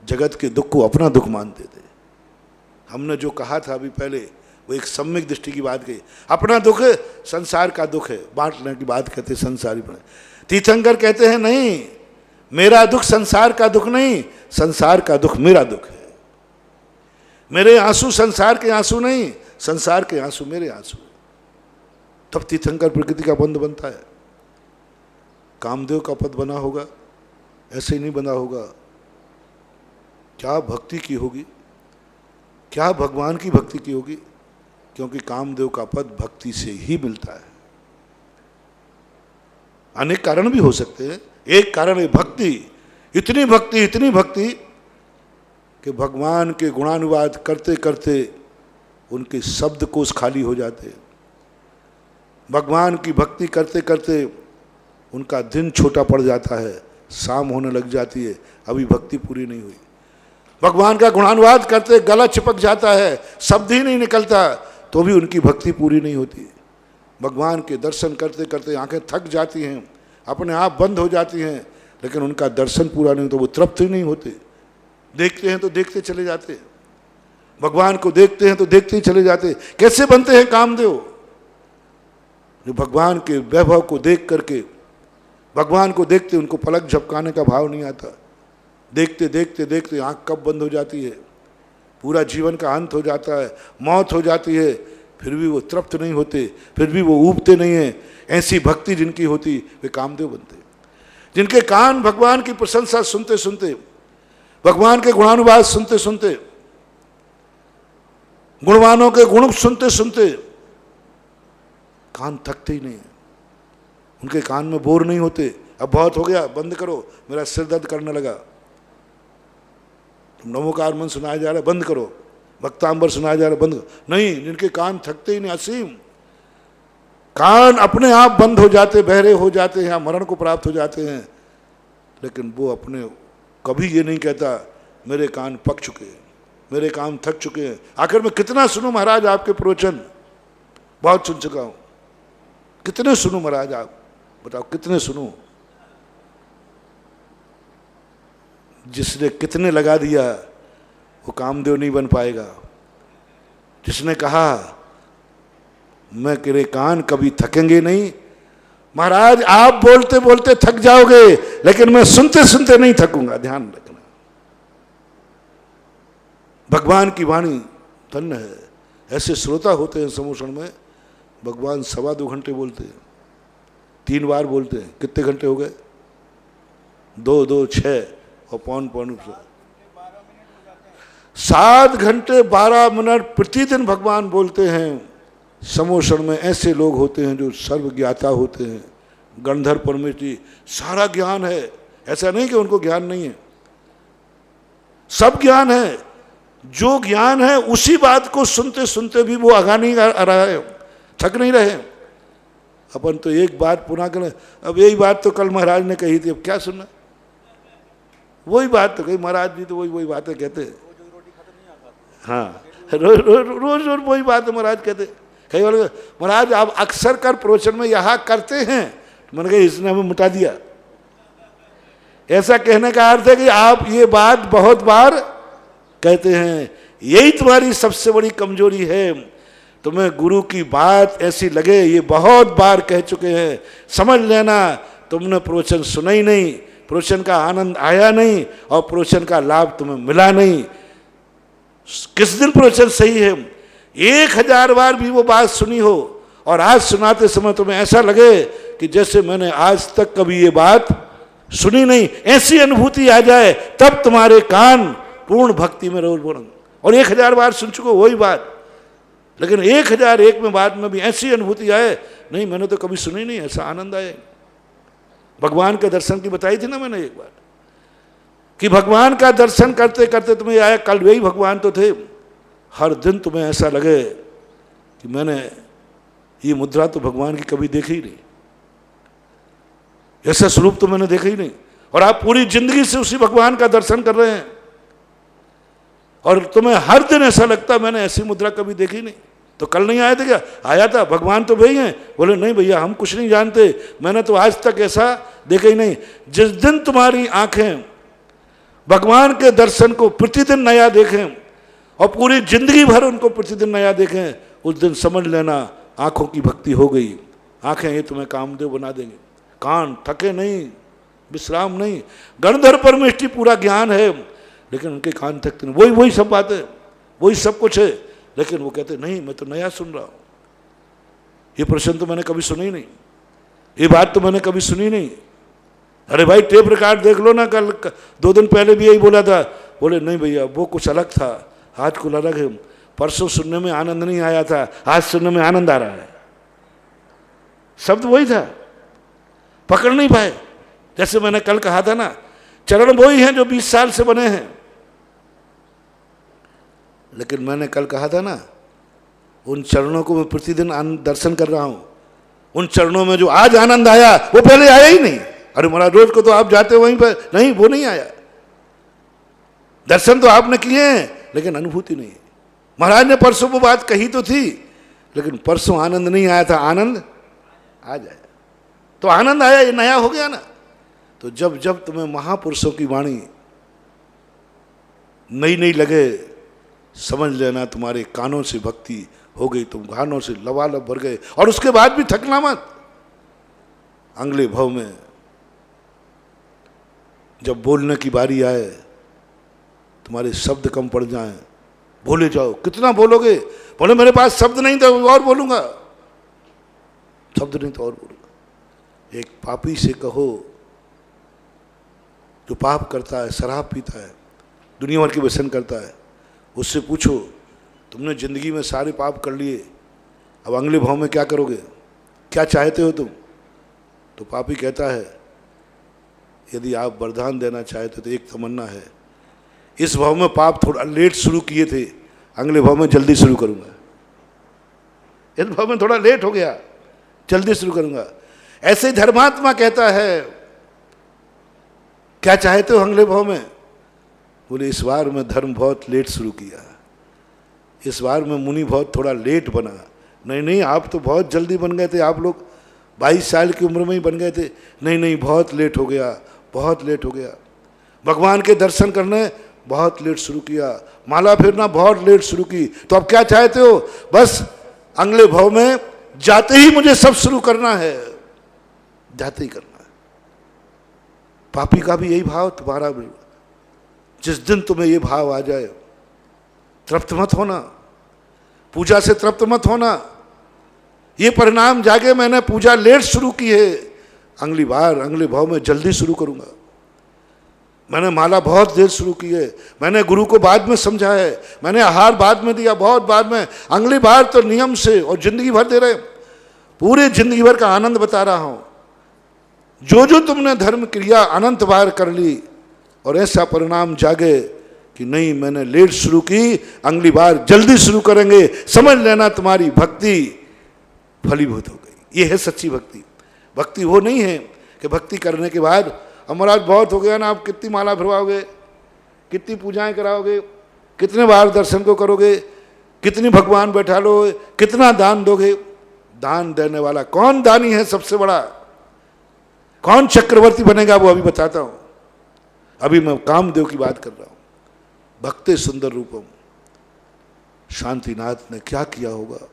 जगत के दुख को अपना दुख मानते थे। हमने जो कहा था अभी पहले, वो एक सम्यक दृष्टि की बात कही। अपना दुख संसार का दुख है, बांटने की बात कहते संसारी पर। तीर्थंकर कहते हैं नहीं, मेरा दुख संसार का दुख नहीं, संसार का दुख मेरा दुख है। मेरे आंसू संसार के आंसू नहीं, संसार के आंसू मेरे आंसू। तब तीर्थंकर प्रकृति का बंध बनता है। कामदेव का पद बना होगा, ऐसे ही नहीं बना होगा। क्या भक्ति की होगी, क्या भगवान की भक्ति की होगी, क्योंकि कामदेव का पद भक्ति से ही मिलता है। अनेक कारण भी हो सकते हैं। एक कारण है भक्ति, इतनी भक्ति कि भगवान के गुणानुवाद करते करते उनके शब्दकोश खाली हो जाते हैं। भगवान की भक्ति करते करते उनका दिन छोटा पड़ जाता है, शाम होने लग जाती है, अभी भक्ति पूरी नहीं हुई। भगवान का गुणानुवाद करते गला चिपक जाता है, शब्द ही नहीं निकलता, तो भी उनकी भक्ति पूरी नहीं होती। भगवान के दर्शन करते करते आंखें थक जाती हैं, अपने आप बंद हो जाती हैं, लेकिन उनका दर्शन पूरा नहीं, तो वो तृप्त ही नहीं होते। देखते हैं तो देखते चले जाते, भगवान को देखते हैं तो देखते ही चले जाते। कैसे बनते हैं कामदेव? जो भगवान के वैभव को देख करके, भगवान को देखते उनको पलक झपकाने का भाव नहीं आता। देखते देखते देखते आंख कब बंद हो जाती है, पूरा जीवन का अंत हो जाता है, मौत हो जाती है, फिर भी वो तृप्त नहीं होते, फिर भी वो ऊबते नहीं हैं। ऐसी भक्ति जिनकी होती वे कामदेव बनते। जिनके कान भगवान की प्रशंसा सुनते सुनते, भगवान के गुणानुवाद सुनते सुनते, गुणवानों के गुण सुनते सुनते कान थकते ही नहीं, उनके कान में बोर नहीं होते। अब बहुत हो गया, बंद करो, मेरा सिर दर्द करने लगा, तुम नमोकार मन सुनाया जा रहा है, बंद करो, भक्तांबर सुनाया जा रहा है, बंद करो। नहीं, जिनके कान थकते ही नहीं, असीम कान अपने आप बंद हो जाते, बहरे हो जाते हैं, मरण को प्राप्त हो जाते हैं, लेकिन वो अपने कभी ये नहीं कहता मेरे कान पक चुके हैं, मेरे कान थक चुके हैं। आखिर मैं कितना सुनूं महाराज आपके प्रवचन, बहुत सुन चुका हूं, कितने सुनूं महाराज, आप बताओ कितने सुनूं। जिसने कितने लगा दिया वो कामदेव नहीं बन पाएगा। जिसने कहा मैं तेरे कान कभी थकेंगे नहीं, महाराज आप बोलते बोलते थक जाओगे, लेकिन मैं सुनते सुनते नहीं थकूंगा, ध्यान रखना। भगवान की वाणी धन्य है। ऐसे श्रोता होते हैं समूषण में, भगवान 2.25 घंटे बोलते हैं, 3 बार बोलते हैं। कितने घंटे हो गए? 2, 2, 6 और पौन 7 घंटे 12 मिनट प्रतिदिन भगवान बोलते हैं। समोषण में ऐसे लोग होते हैं जो सर्वज्ञाता होते हैं, गणधर परमेश्वरी, सारा ज्ञान है। ऐसा नहीं कि उनको ज्ञान नहीं है, सब ज्ञान है। जो ज्ञान है उसी बात को सुनते सुनते भी वो आगा नहीं आ रहा है, थक नहीं रहे। अपन तो एक बात पुनः करें, अब यही बात तो कल महाराज ने कही थी, अब क्या सुनना, वही बात तो कही महाराज जी, तो वही बातें कहते हैं। हाँ, रोज वही बात महाराज कहते। कई बार महाराज आप अक्सर कर प्रवचन में यहाँ करते हैं, मैंने कहा इसने हमें मिटा दिया। ऐसा कहने का अर्थ है कि आप ये बात बहुत बार कहते हैं, यही तुम्हारी सबसे बड़ी कमजोरी है। तुम्हें गुरु की बात ऐसी लगे ये बहुत बार कह चुके हैं, समझ लेना तुमने प्रवचन सुना ही नहीं, प्रवचन का आनंद आया नहीं और प्रवचन का लाभ तुम्हें मिला नहीं। किस दिन प्रवचन सही है? 1000 बार भी वो बात सुनी हो और आज सुनाते समय तुम्हें ऐसा लगे कि जैसे मैंने आज तक कभी ये बात सुनी नहीं, ऐसी अनुभूति आ जाए, तब तुम्हारे कान पूर्ण भक्ति में रोज बोलेंगे। और 1000 बार सुन चुको वही बात, लेकिन 1001 में बात में भी ऐसी अनुभूति आए, नहीं मैंने तो कभी सुनी नहीं, ऐसा आनंद आए। भगवान के दर्शन की बताई थी ना मैंने एक बार, कि भगवान का दर्शन करते करते तुम्हें आया, कल वही भगवान तो थे। हर दिन तुम्हें ऐसा लगे कि मैंने ये मुद्रा तो भगवान की कभी देखी ही नहीं, ऐसा स्वरूप तो मैंने देखा ही नहीं। और आप पूरी जिंदगी से उसी भगवान का दर्शन कर रहे हैं और तुम्हें हर दिन ऐसा लगता मैंने ऐसी मुद्रा कभी देखी नहीं। तो कल नहीं आए थे क्या? आया था, भगवान तो वही हैं। बोले नहीं भैया हम कुछ नहीं जानते, मैंने तो आज तक ऐसा देखा ही नहीं। जिस दिन तुम्हारी आंखें भगवान के दर्शन को प्रतिदिन नया देखें और पूरी जिंदगी भर उनको प्रतिदिन नया देखें, उस दिन समझ लेना आंखों की भक्ति हो गई। आंखें ये तुम्हें कामदेव बना देंगे। कान थके नहीं, विश्राम नहीं। गणधर परमेष्टि पूरा ज्ञान है, लेकिन उनके कान थकते नहीं। वही सब बातें, वही सब कुछ है, लेकिन वो कहते नहीं मैं तो नया सुन रहा हूँ, ये प्रश्न तो मैंने कभी सुनी नहीं, ये बात तो मैंने कभी सुनी नहीं। अरे भाई टेप रिकॉर्ड देख लो ना, कल 2 दिन पहले भी यही बोला था। बोले नहीं भैया वो कुछ अलग था, आज कुछ अलग है। परसों सुनने में आनंद नहीं आया था, आज सुनने में आनंद आ रहा है। शब्द वही था, पकड़ नहीं पाए। जैसे मैंने कल कहा था ना, चरण वही हैं जो 20 साल से बने हैं, लेकिन मैंने कल कहा था ना उन चरणों को मैं प्रतिदिन दर्शन कर रहा हूं। उन चरणों में जो आज आनंद आया वो पहले आया ही नहीं। अरे महाराज रोज को तो आप जाते वहीं पर, नहीं वो नहीं आया। दर्शन तो आपने किए हैं लेकिन अनुभूति नहीं है। महाराज ने परसों वो बात कही तो थी, लेकिन परसों आनंद नहीं आया था, आनंद आ जाए तो आनंद आया, ये नया हो गया ना। तो जब जब तुम्हें महापुरुषों की वाणी नई नई लगे, समझ लेना तुम्हारे कानों से भक्ति हो गई, तुम गानों से लबालब भर गए। और उसके बाद भी थकना मत। अगले भाव में जब बोलने की बारी आए, तुम्हारे शब्द कम पड़ जाएं, बोले जाओ। कितना बोलोगे? बोले मेरे पास शब्द नहीं तो और बोलूंगा, शब्द नहीं तो और बोलूंगा। एक पापी से कहो जो पाप करता है, शराब पीता है, दुनिया भर की व्यसन करता है, उससे पूछो तुमने जिंदगी में सारे पाप कर लिए, अब अगले भाव में क्या करोगे, क्या चाहते हो तुम? तो पापी कहता है यदि आप वरदान देना चाहते तो एक तमन्ना है, इस भाव में पाप थोड़ा लेट शुरू किए थे, अगले भाव में जल्दी शुरू करूंगा। इस भाव में थोड़ा लेट हो गया, जल्दी शुरू करूंगा। ऐसे धर्मात्मा कहता है क्या चाहते हो अगले भाव में? बोले इस बार मैं धर्म बहुत लेट शुरू किया, इस बार मैं मुनि बहुत थोड़ा लेट बना। नहीं नहीं, आप तो बहुत जल्दी बन गए थे, आप लोग 22 साल की उम्र में ही बन गए थे। नहीं नहीं, बहुत लेट हो गया, बहुत लेट हो गया। भगवान के दर्शन करने बहुत लेट शुरू किया, माला फेरना बहुत लेट शुरू की। तो अब क्या चाहते हो? बस अगले भाव में जाते ही मुझे सब शुरू करना है, जाते ही करना है। पापी का भी यही भाव तुम्हारा भी। जिस दिन तुम्हें ये भाव आ जाए, तृप्त मत होना, पूजा से तृप्त मत होना। ये परिणाम जागे मैंने पूजा लेट शुरू की है, अगली बार अगले भाव में जल्दी शुरू करूंगा। मैंने माला बहुत देर शुरू की है, मैंने गुरु को बाद में समझा है, मैंने आहार बाद में दिया, बहुत बाद में। अगली बार तो नियम से और जिंदगी भर दे रहे, पूरे जिंदगी भर का आनंद बता रहा हूं। जो जो तुमने धर्म क्रिया अनंत बार कर ली और ऐसा परिणाम जागे कि नहीं मैंने लेट शुरू की, अगली बार जल्दी शुरू करेंगे, समझ लेना तुम्हारी भक्ति फलीभूत हो गई। ये है सच्ची भक्ति। भक्ति वो नहीं है कि भक्ति करने के बाद अब महाराज बहुत हो गया ना, आप कितनी माला फिरवाओगे, कितनी पूजाएं कराओगे, कितने बार दर्शन को करोगे, कितनी भगवान बैठा लो, कितना दान दोगे। दान देने वाला कौन दानी है सबसे बड़ा, कौन चक्रवर्ती बनेगा वो अभी बताता हूं। अभी मैं कामदेव की बात कर रहा हूं। भक्ते सुंदर रूपम, शांतिनाथ ने क्या किया होगा।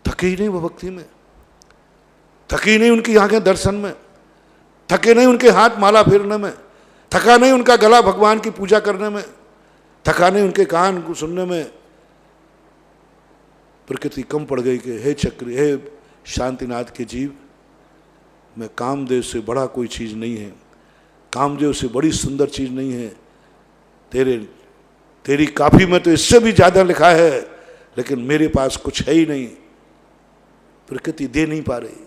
थके ही नहीं वो भक्ति में, थकी नहीं उनकी आंखें दर्शन में, थके नहीं उनके हाथ माला फेरने में, थका नहीं उनका गला भगवान की पूजा करने में, थका नहीं उनके कान को सुनने में। प्रकृति कम पड़ गई कि हे चक्र, हे शांतिनाथ के जीव, मैं कामदेव से बड़ा कोई चीज नहीं है, कामदेव से बड़ी सुंदर चीज नहीं है। तेरी काफी में तो इससे भी ज्यादा लिखा है, लेकिन मेरे पास कुछ है ही नहीं। प्रकृति दे नहीं पा रही,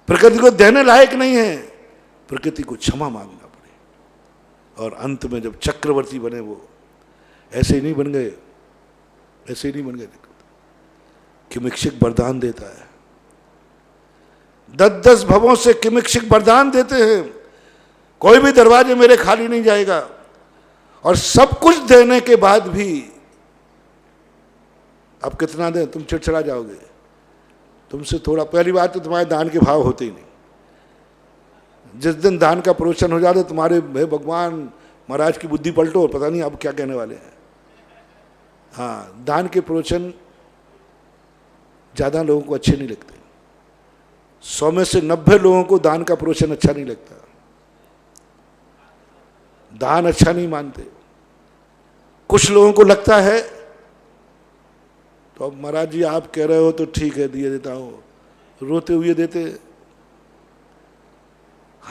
प्रकृति को देने लायक नहीं है, प्रकृति को क्षमा मांगना पड़े। और अंत में जब चक्रवर्ती बने, वो ऐसे ही नहीं बन गए, ऐसे ही नहीं बन गए। किमिक्षिक वरदान देता है, 10-10 भवों से किमिक्षिक वरदान देते हैं, कोई भी दरवाजे मेरे खाली नहीं जाएगा। और सब कुछ देने के बाद भी अब कितना दें, तुम चिड़चिड़ा जाओगे। तुमसे थोड़ा, पहली बात तो तुम्हारे दान के भाव होते ही नहीं। जिस दिन दान का प्रोत्साहन हो जाता तुम्हारे, हे भगवान महाराज की बुद्धि पलटो, पता नहीं अब क्या कहने वाले हैं। हाँ, दान के प्रोत्साहन ज्यादा लोगों को अच्छे नहीं लगते। 100 में से 90 लोगों को दान का प्रोत्साहन अच्छा नहीं लगता, दान अच्छा नहीं मानते। कुछ लोगों को लगता है तो अब महाराज जी आप कह रहे हो तो ठीक है, दिए देता हूं। रोते हुए देते,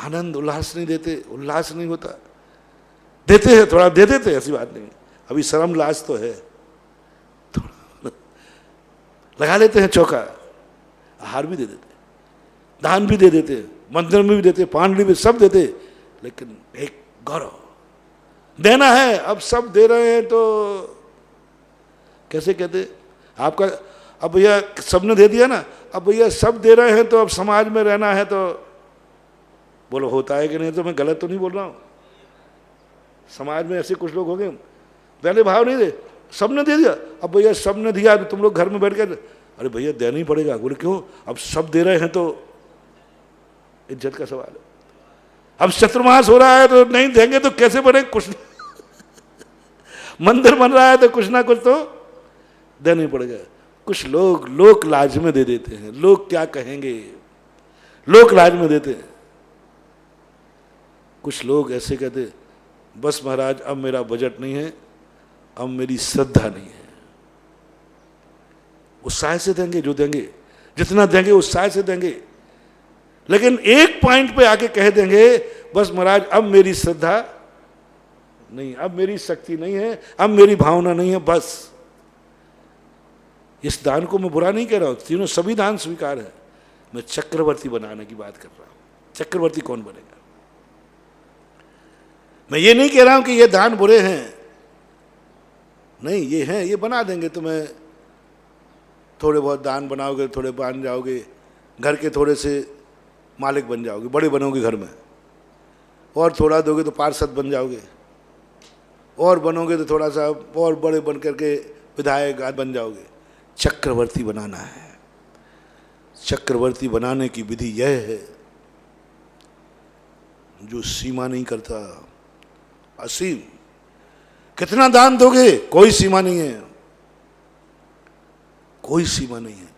आनंद उल्लास नहीं देते, उल्लास नहीं होता। देते हैं, थोड़ा दे देते, ऐसी बात नहीं। अभी शर्म लाज तो है, थोड़ा लगा लेते हैं चौका। आहार भी दे देते, दान भी दे देते, मंदिर में भी देते, पांडली में सब देते, लेकिन एक गौरव देना है। अब सब दे रहे हैं तो कैसे कहते आपका, अब भैया सबने दे दिया ना, अब भैया सब दे रहे हैं तो अब समाज में रहना है तो बोलो होता है कि नहीं। तो मैं गलत तो नहीं बोल रहा हूं, समाज में ऐसे कुछ लोग हो गए, पहले भाव नहीं दे, सबने दे दिया, अब भैया सबने दिया तो तुम लोग घर में बैठ के, अरे भैया देना ही पड़ेगा। बोले क्यों? अब सब दे रहे हैं तो इज्जत का सवाल है। अब चतुर्मास हो रहा है तो नहीं देंगे तो कैसे बने? कुछ मंदिर बन रहा है तो कुछ ना कुछ तो देना ही पड़ेगा। कुछ लोग लोक लाज में दे देते हैं, लोग क्या कहेंगे, लोक लाज में देते हैं। कुछ लोग ऐसे कहते, बस महाराज अब मेरा बजट नहीं है, अब मेरी श्रद्धा नहीं है। उत्साह से देंगे, जो देंगे, जितना देंगे उत्साह से देंगे, लेकिन एक पॉइंट पे आके कह देंगे बस महाराज अब मेरी श्रद्धा नहीं, अब मेरी शक्ति नहीं है, अब मेरी भावना नहीं है, बस। इस दान को मैं बुरा नहीं कह रहा हूं, तीनों सभी दान स्वीकार है। मैं चक्रवर्ती बनाने की बात कर रहा हूं। चक्रवर्ती कौन बनेगा? मैं ये नहीं कह रहा हूं कि ये दान बुरे हैं, नहीं, ये हैं, ये बना देंगे। तुम्हें थोड़े बहुत दान बनाओगे, थोड़े बन जाओगे, घर के थोड़े से मालिक बन जाओगे, बड़े बनोगे घर में, और थोड़ा दोगे तो पार्षद बन जाओगे, और बनोगे तो थोड़ा सा और बड़े बन करके विधायक बन जाओगे। चक्रवर्ती बनाना है। चक्रवर्ती बनाने की विधि यह है, जो सीमा नहीं करता, असीम। कितना दान दोगे? कोई सीमा नहीं है, कोई सीमा नहीं है।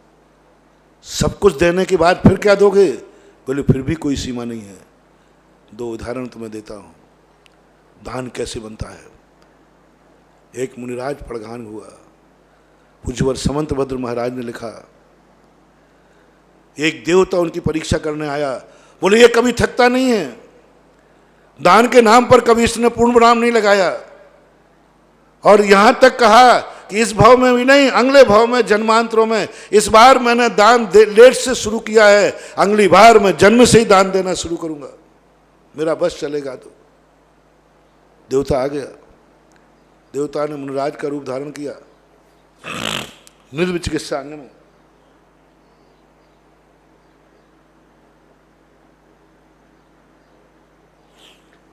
सब कुछ देने के बाद फिर क्या दोगे? बोले फिर भी कोई सीमा नहीं है। दो उदाहरण तुम्हें देता हूं, दान कैसे बनता है। एक मुनिराज पड़गान हुआ, पूज्यवर समंतभद्र महाराज ने लिखा, एक देवता उनकी परीक्षा करने आया। बोले ये कभी थकता नहीं है, दान के नाम पर कभी इसने पूर्ण विराम नहीं लगाया, और यहां तक कहा कि इस भाव में भी नहीं, अगले भाव में, जन्मांतरों में, इस बार मैंने दान लेट से शुरू किया है, अगली बार मैं जन्म से ही दान देना शुरू करूंगा, मेरा बस चलेगा। तो देवता आ गया। देवता ने मुनिराज का रूप धारण किया, निर्विचिकित्सा अंग में।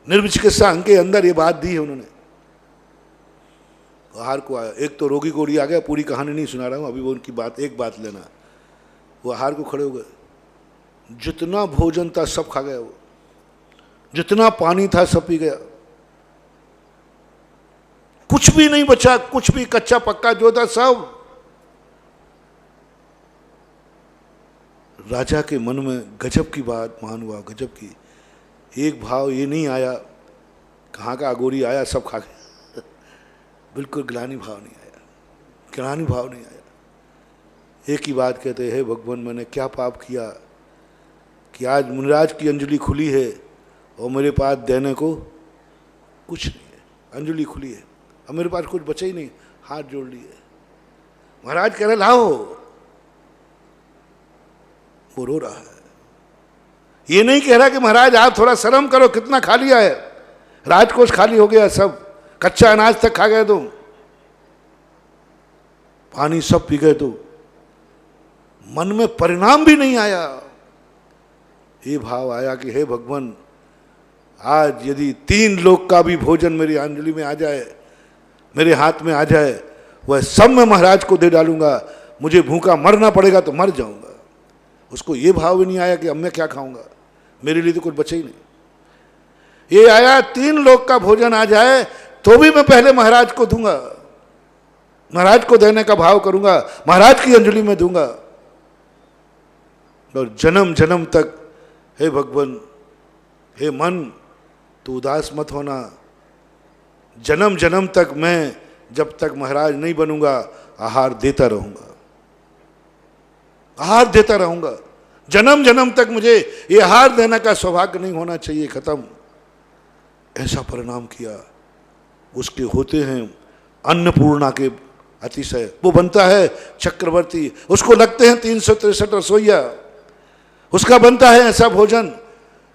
निर्विचिकित्सा अंग के अंदर ये बात दी है उन्होंने। आहार को आया, एक तो रोगी गोड़ी आ गया, पूरी कहानी नहीं सुना रहा हूं अभी, वो उनकी बात, एक बात लेना। वो आहार को खड़े हो गए, जितना भोजन था सब खा गया, वो जितना पानी था सब पी गया, कुछ भी नहीं बचा, कुछ भी कच्चा पक्का जो था सब। राजा के मन में गजब की बात मान हुआ, गजब की। एक भाव ये नहीं आया, कहाँ का अगोरी आया सब खा गया, बिल्कुल ग्लानि भाव नहीं आया, ग्लानि भाव नहीं आया। एक ही बात कहते हैं, भगवान मैंने क्या पाप किया कि आज मुनिराज की अंजलि खुली है और मेरे पास देने को कुछ नहीं है। अंजलि खुली है, अब मेरे पास कुछ बचा ही नहीं, हाथ जोड़ लिए। महाराज कह रहे लाओ, वो रो रहा है। ये नहीं कह रहा कि महाराज आप थोड़ा शर्म करो, कितना खा लिया है, राजकोष खाली हो गया, सब कच्चा अनाज तक खा गए, तुम पानी सब पी गए, तो मन में परिणाम भी नहीं आया। ये भाव आया कि हे भगवान, आज यदि 3 लोक का भी भोजन मेरी अंजलि में आ जाए, मेरे हाथ में आ जाए, वह सब मैं महाराज को दे डालूंगा, मुझे भूखा मरना पड़ेगा तो मर जाऊंगा। उसको ये भाव भी नहीं आया कि अब मैं क्या खाऊंगा, मेरे लिए तो कुछ बचा ही नहीं। ये आया 3 लोक का भोजन आ जाए तो भी मैं पहले महाराज को दूंगा, महाराज को देने का भाव करूंगा, महाराज की अंजलि में दूंगा। और जन्म जन्म तक हे भगवान, हे मन तू उदास मत होना, जन्म जन्म तक मैं जब तक महाराज नहीं बनूंगा आहार देता रहूंगा, आहार देता रहूंगा, जन्म जन्म तक मुझे ये आहार देने का सौभाग्य नहीं होना चाहिए, खत्म। ऐसा परिणाम किया। उसके होते हैं अन्नपूर्णा के अतिशय, वो बनता है चक्रवर्ती, उसको लगते हैं 363 रसोइया, उसका बनता है ऐसा भोजन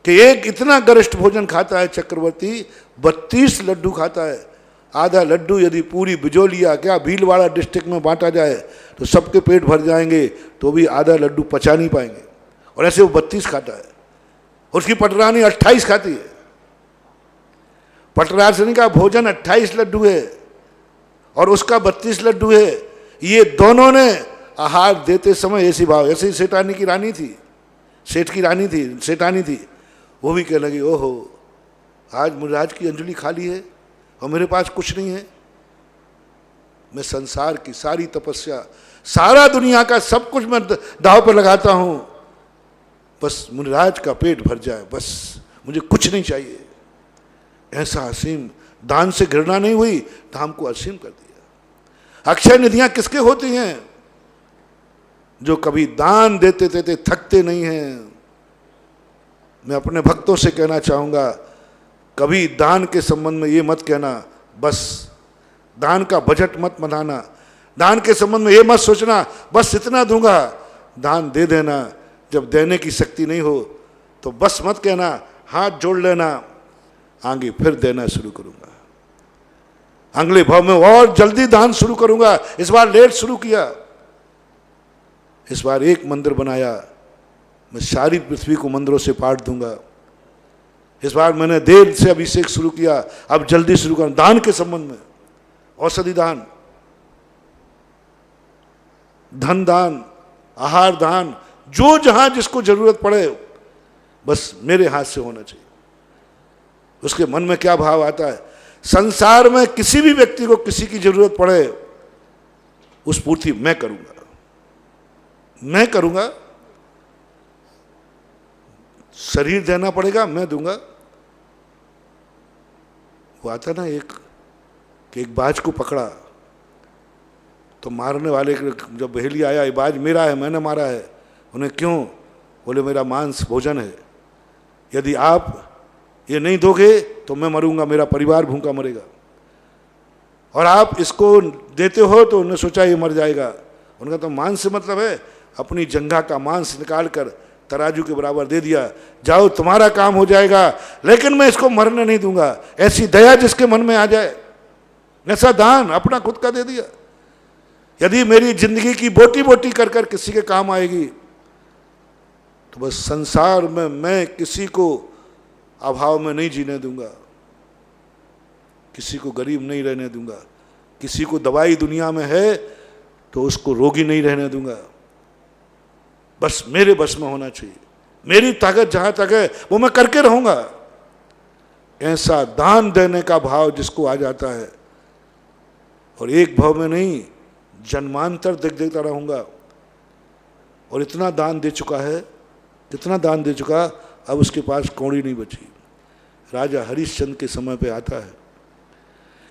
कि एक इतना गरिष्ठ भोजन खाता है चक्रवर्ती, 32 लड्डू खाता है। आधा लड्डू यदि पूरी बिजोलिया क्या भीलवाड़ा डिस्ट्रिक्ट में बांटा जाए तो सबके पेट भर जाएंगे, तो भी आधा लड्डू पचा नहीं पाएंगे, और ऐसे वो 32 खाता है। उसकी पटरानी 28 खाती है। पटरासनी का भोजन 28 लड्डू है और उसका 32 लड्डू है। ये दोनों ने आहार देते समय ऐसी भाव, ऐसे ही सेठानी की रानी थी, सेठ की रानी थी, सेठानी थी, वो भी कहने लगी, ओहो आज मुनिराज की अंजलि खाली है और मेरे पास कुछ नहीं है। मैं संसार की सारी तपस्या, सारा दुनिया का सब कुछ मैं दांव पर लगाता हूं, बस मुनिराज का पेट भर जाए, बस मुझे कुछ नहीं चाहिए। ऐसा असीम दान से घृणा नहीं हुई, धाम को असीम कर दिया। अक्षय निधियां किसके होती हैं? जो कभी दान देते देते थकते नहीं हैं। मैं अपने भक्तों से कहना चाहूंगा, कभी दान के संबंध में ये मत कहना, बस दान का बजट मत बनाना, दान के संबंध में ये मत सोचना बस इतना दूंगा, दान दे देना। जब देने की शक्ति नहीं हो तो बस मत कहना हाथ जोड़ लेना, आगे फिर देना शुरू करूंगा, अगले भाव में और जल्दी दान शुरू करूंगा। इस बार लेट शुरू किया, इस बार एक मंदिर बनाया, मैं सारी पृथ्वी को मंदिरों से पाट दूंगा। इस बार मैंने देर से अभिषेक शुरू किया, अब जल्दी शुरू करूं। दान के संबंध में औषधि दान, धन दान, आहार दान, जो जहां जिसको जरूरत पड़े बस मेरे हाथ से होना चाहिए। उसके मन में क्या भाव आता है? संसार में किसी भी व्यक्ति को किसी की जरूरत पड़े, उस पूर्ति मैं करूंगा, मैं करूंगा। शरीर देना पड़ेगा, मैं दूंगा। वो आता ना एक बाज को पकड़ा तो मारने वाले जब बहेली आया, ये बाज मेरा है, मैंने मारा है। उन्हें क्यों? बोले मेरा मांस भोजन है, यदि आप ये नहीं दोगे तो मैं मरूंगा, मेरा परिवार भूखा मरेगा, और आप इसको देते हो तो उन्होंने सोचा ये मर जाएगा। उनका तो मांस से मतलब है, अपनी जंघा का मांस निकाल कर तराजू के बराबर दे दिया, जाओ तुम्हारा काम हो जाएगा, लेकिन मैं इसको मरने नहीं दूंगा। ऐसी दया जिसके मन में आ जाए, ऐसा दान अपना खुद का दे दिया। यदि मेरी जिंदगी की बोटी बोटी कर कर किसी के काम आएगी तो बस संसार में मैं किसी को अभाव में नहीं जीने दूंगा, किसी को गरीब नहीं रहने दूंगा, किसी को दवाई दुनिया में है तो उसको रोगी नहीं रहने दूंगा। बस मेरे बस में होना चाहिए, मेरी ताकत जहां तक है वो मैं करके रहूंगा। ऐसा दान देने का भाव जिसको आ जाता है, और एक भाव में नहीं, जन्मांतर देता रहूंगा। और इतना दान दे चुका है, इतना दान दे चुका, अब उसके पास कौड़ी नहीं बची। राजा हरिश्चंद्र के समय पे आता है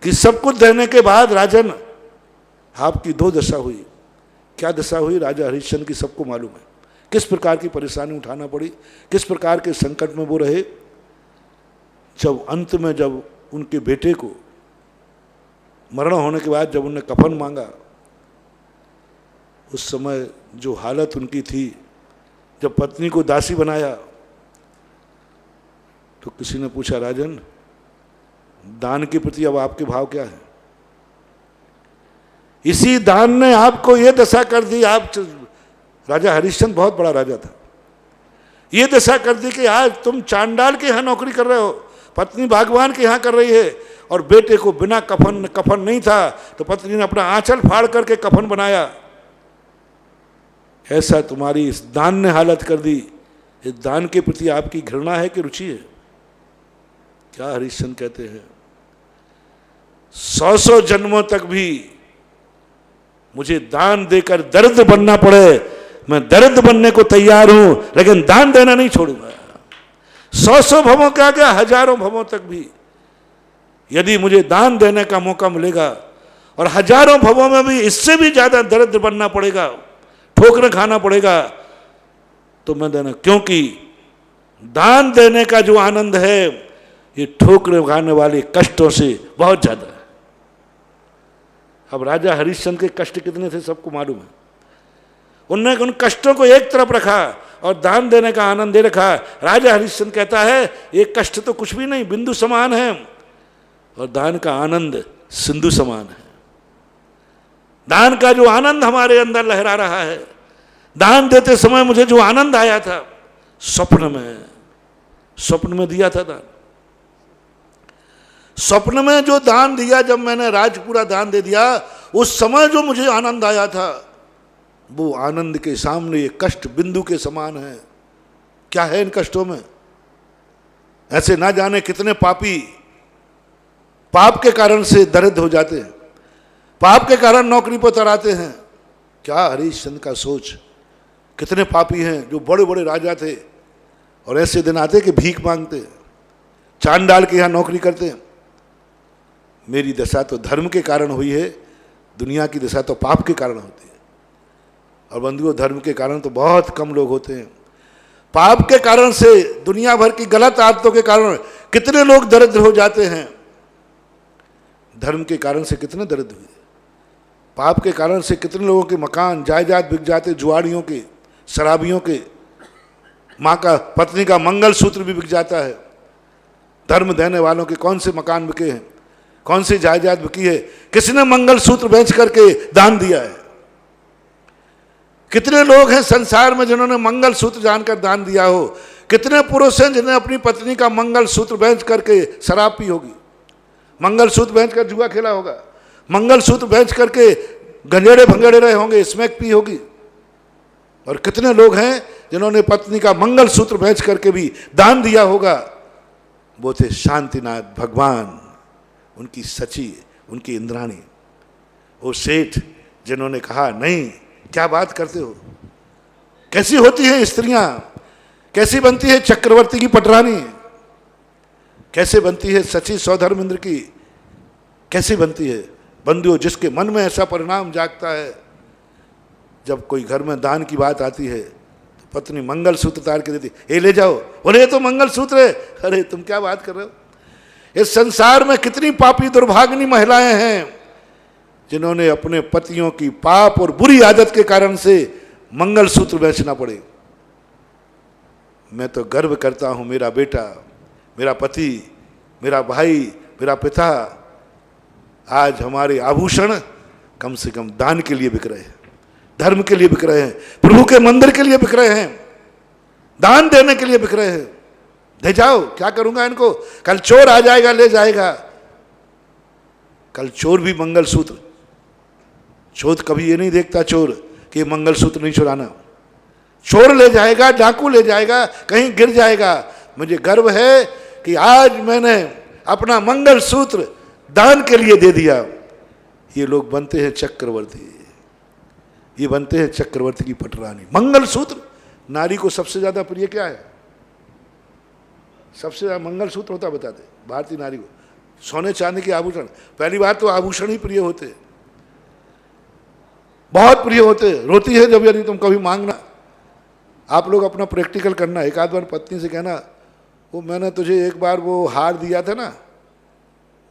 कि सब कुछ देने के बाद राजन आपकी दो दशा हुई। क्या दशा हुई? राजा हरिश्चंद्र की सबको मालूम है, किस प्रकार की परेशानी उठाना पड़ी, किस प्रकार के संकट में वो रहे। जब अंत में जब उनके बेटे को मरण होने के बाद जब उन्हें कफन मांगा, उस समय जो हालत उनकी थी, जब पत्नी को दासी बनाया तो किसी ने पूछा, राजन दान के प्रति अब आपके भाव क्या है? इसी दान ने आपको ये दशा कर दी। आप राजा हरिश्चंद्र बहुत बड़ा राजा था, ये दशा कर दी कि आज तुम चांडाल के यहां नौकरी कर रहे हो, पत्नी भगवान के यहां कर रही है, और बेटे को बिना कफन नहीं था तो पत्नी ने अपना आंचल फाड़ करके कफन बनाया। ऐसा तुम्हारी इस दान ने हालत कर दी। इस दान के प्रति आपकी घृणा है कि रुचि है? क्या हरिश्चंद्र कहते हैं, 100 जन्मों तक भी मुझे दान देकर दर्द बनना पड़े, मैं दर्द बनने को तैयार हूं, लेकिन दान देना नहीं छोड़ूंगा। 100 भवों का क्या, हजारों भवों तक भी यदि मुझे दान देने का मौका मिलेगा, और हजारों भवों में भी इससे भी ज्यादा दर्द बनना पड़ेगा, ठोकर खाना पड़ेगा, तो मैं देना। क्योंकि दान देने का जो आनंद है ये ठोकर खाने वाले कष्टों से बहुत ज्यादा है। अब राजा हरिश्चंद्र के कष्ट कितने थे सबको मालूम है। उनने उन कष्टों को एक तरफ रखा और दान देने का आनंद दे रखा। राजा हरिश्चंद्र कहता है ये कष्ट तो कुछ भी नहीं, बिंदु समान है, और दान का आनंद सिंधु समान है। दान का जो आनंद हमारे अंदर लहरा रहा है, दान देते समय मुझे जो आनंद आया था, स्वप्न में दिया था दान। स्वप्न में जो दान दिया, जब मैंने राजपूरा दान दे दिया, उस समय जो मुझे आनंद आया था, वो आनंद के सामने ये कष्ट बिंदु के समान है। क्या है इन कष्टों में? ऐसे ना जाने कितने पापी पाप के कारण से दरिद्र हो जाते हैं, पाप के कारण नौकरी पर तराते हैं। क्या हरिश्चंद्र का सोच, कितने पापी हैं जो बड़े बड़े राजा थे और ऐसे दिन आते कि भीख मांगते, चांद डाल के यहाँ नौकरी करते। मेरी दशा तो धर्म के कारण हुई है, दुनिया की दशा तो पाप के कारण होती है। और बंधुओं, धर्म के कारण तो बहुत कम लोग होते हैं। पाप के कारण से, दुनिया भर की गलत आदतों के कारण कितने लोग दरिद्र हो जाते हैं। धर्म के कारण से कितने दरिद्र हुए, पाप के कारण से कितने लोगों के मकान जायदाद बिक जाते, जुआड़ियों के, शराबियों के, माँ का पत्नी का मंगलसूत्र भी बिक जाता है। धर्म देने वालों के कौन से मकान बिके हैं, कौन सी जायदाद बिकी है, किसने मंगलसूत्र बेच करके दान दिया है। कितने लोग हैं संसार में जिन्होंने मंगलसूत्र जानकर दान दिया हो। कितने पुरुष हैं जिन्हें अपनी पत्नी का मंगलसूत्र बेच करके शराब पी होगी, मंगलसूत्र बेच कर जुआ खेला होगा, मंगलसूत्र बेच करके गंजेड़े भंगेड़े रहे होंगे, स्मैक पी होगी। और कितने लोग हैं जिन्होंने पत्नी का मंगलसूत्र बेच करके भी दान दिया होगा। वो थे शांतिनाथ भगवान, उनकी सची, उनकी इंद्राणी, वो सेठ जिन्होंने कहा नहीं, क्या बात करते हो, कैसी होती हैं स्त्रियां, कैसी बनती है चक्रवर्ती की पटरानी, कैसे बनती है सची सौधर्मेंद्र की, कैसे बनती है। बंधुओं, जिसके मन में ऐसा परिणाम जागता है, जब कोई घर में दान की बात आती है तो पत्नी मंगलसूत्र तार के देती, ये ले जाओ, बोले ये तो मंगलसूत्र है। अरे तुम क्या बात कर रहे हो। इस संसार में कितनी पापी दुर्भाग्नी महिलाएं हैं जिन्होंने अपने पतियों की पाप और बुरी आदत के कारण से मंगलसूत्र बेचना पड़े। मैं तो गर्व करता हूं, मेरा बेटा, मेरा पति, मेरा भाई, मेरा पिता, आज हमारे आभूषण कम से कम दान के लिए बिक रहे हैं, धर्म के लिए बिक रहे हैं, प्रभु के मंदिर के लिए बिक रहे हैं, दान देने के लिए बिक रहे हैं। ले जाओ, क्या करूंगा इनको, कल चोर आ जाएगा ले जाएगा। कल चोर भी मंगलसूत्र, चोर कभी ये नहीं देखता चोर कि मंगलसूत्र नहीं चुराना, चोर ले जाएगा, डाकू ले जाएगा, कहीं गिर जाएगा। मुझे गर्व है कि आज मैंने अपना मंगलसूत्र दान के लिए दे दिया। ये लोग बनते हैं चक्रवर्ती, ये बनते हैं चक्रवर्ती की पटरानी। मंगलसूत्र नारी को सबसे ज्यादा प्रिय क्या है, सबसे ज्यादा मंगलसूत्र होता, बताते भारतीय नारी को। सोने चांदी के आभूषण, पहली बात तो आभूषण ही प्रिय होते, बहुत प्रिय होते। रोती है जब, यदि तुम कभी मांगना, आप लोग अपना प्रैक्टिकल करना, एक आध बार पत्नी से कहना, वो मैंने तुझे एक बार वो हार दिया था ना,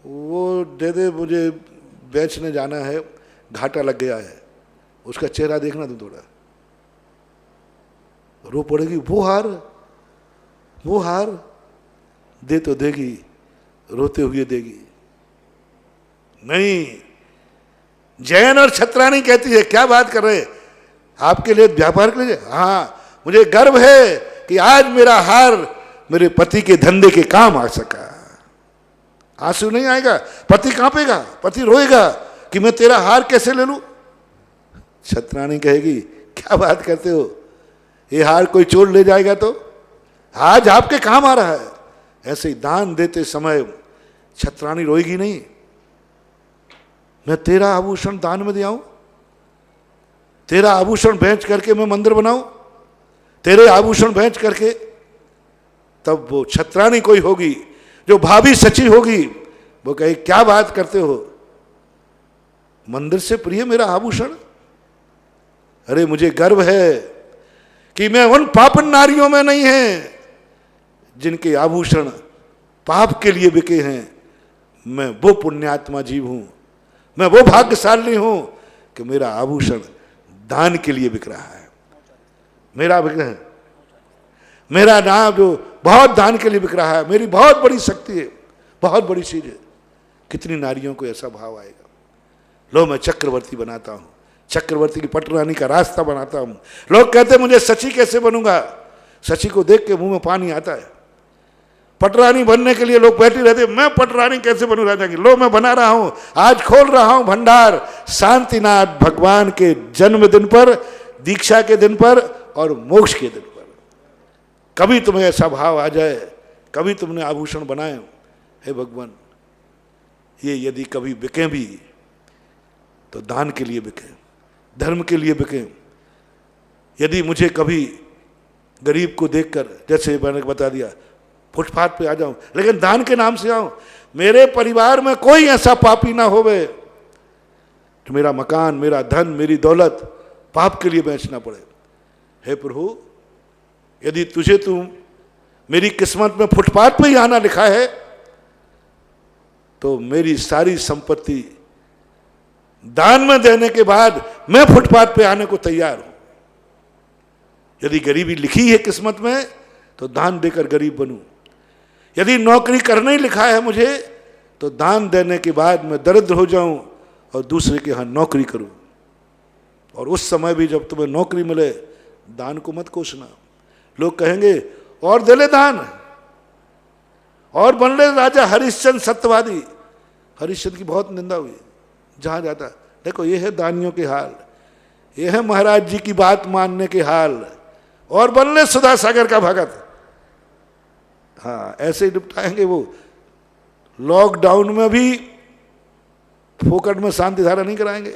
वो दे दे, मुझे बेचने जाना है, घाटा लग गया है। उसका चेहरा देखना तुम थोड़ा, रो पड़ेगी। वो हार दे तो देगी, रोते हुए देगी नहीं। जैन और छत्राणी कहती है, क्या बात कर रहे, आपके लिए व्यापार के लिए? हाँ, मुझे गर्व है कि आज मेरा हार मेरे पति के धंधे के काम आ सका। आंसू नहीं आएगा, पति कांपेगा, पति रोएगा कि मैं तेरा हार कैसे ले लूं। छत्राणी कहेगी, क्या बात करते हो, ये हार कोई चोर ले जाएगा तो आज आपके काम आ रहा है। ऐसे ही दान देते समय छत्राणी रोएगी नहीं, मैं तेरा आभूषण दान में दे आऊं, तेरा आभूषण बेच करके मैं मंदिर बनाऊं, तेरे आभूषण बेच करके। तब वो छत्राणी कोई होगी जो भाभी सची होगी, वो कहे, क्या बात करते हो, मंदिर से प्रिय मेरा आभूषण। अरे मुझे गर्व है कि मैं उन पापन नारियों में नहीं है जिनके आभूषण पाप के लिए बिके हैं। मैं वो पुण्यात्मा जीव हूं, मैं वो भाग्यशाली हूं कि मेरा आभूषण दान के लिए बिक रहा है। मेरा बिक रहा है, मेरा नाम जो बहुत दान के लिए बिक रहा है, मेरी बहुत बड़ी शक्ति है, बहुत बड़ी चीज है। कितनी नारियों को ऐसा भाव आएगा, लो मैं चक्रवर्ती बनाता हूं, चक्रवर्ती की पटरानी का रास्ता बनाता हूं। लोग कहते हैं मुझे सची कैसे बनूंगा, सची को देख के मुंह में पानी आता है। पटरानी बनने के लिए लोग बैठे रहते, मैं पटरानी कैसे बनूं राजा की, लो मैं बना रहा हूं, आज खोल रहा हूं भंडार शांतिनाथ भगवान के जन्मदिन पर, दीक्षा के दिन पर और मोक्ष के दिन पर। कभी तुम्हें ऐसा भाव आ जाए, कभी तुमने आभूषण बनाए, हे भगवान ये यदि कभी बिके भी तो दान के लिए बिके, धर्म के लिए बिके। यदि मुझे कभी गरीब को देखकर, जैसे मैंने बता दिया, फुटपाथ पे आ जाऊं लेकिन दान के नाम से आऊं, मेरे परिवार में कोई ऐसा पापी ना होवे तो मेरा मकान, मेरा धन, मेरी दौलत पाप के लिए बेचना पड़े। हे प्रभु यदि तुम मेरी किस्मत में फुटपाथ पे ही आना लिखा है तो मेरी सारी संपत्ति दान में देने के बाद मैं फुटपाथ पे आने को तैयार हूं। यदि गरीबी लिखी है किस्मत में तो दान देकर गरीब बनूं, यदि नौकरी करना ही लिखा है मुझे तो दान देने के बाद मैं दरिद्र हो जाऊं और दूसरे के यहां नौकरी करूं। और उस समय भी जब तुम्हें नौकरी मिले दान को मत कोसना। लोग कहेंगे और दे ले दान, और बन ले राजा हरिश्चंद्र सत्यवादी। हरिश्चंद्र की बहुत निंदा हुई जहां जाता। देखो ये है दानियों के हाल, ये है महाराज जी की बात मानने के हाल, और बन ले सुधा सागर का भगत। हाँ ऐसे ही निपटाएंगे वो। लॉकडाउन में भी फोकट में शांति धारा नहीं कराएंगे,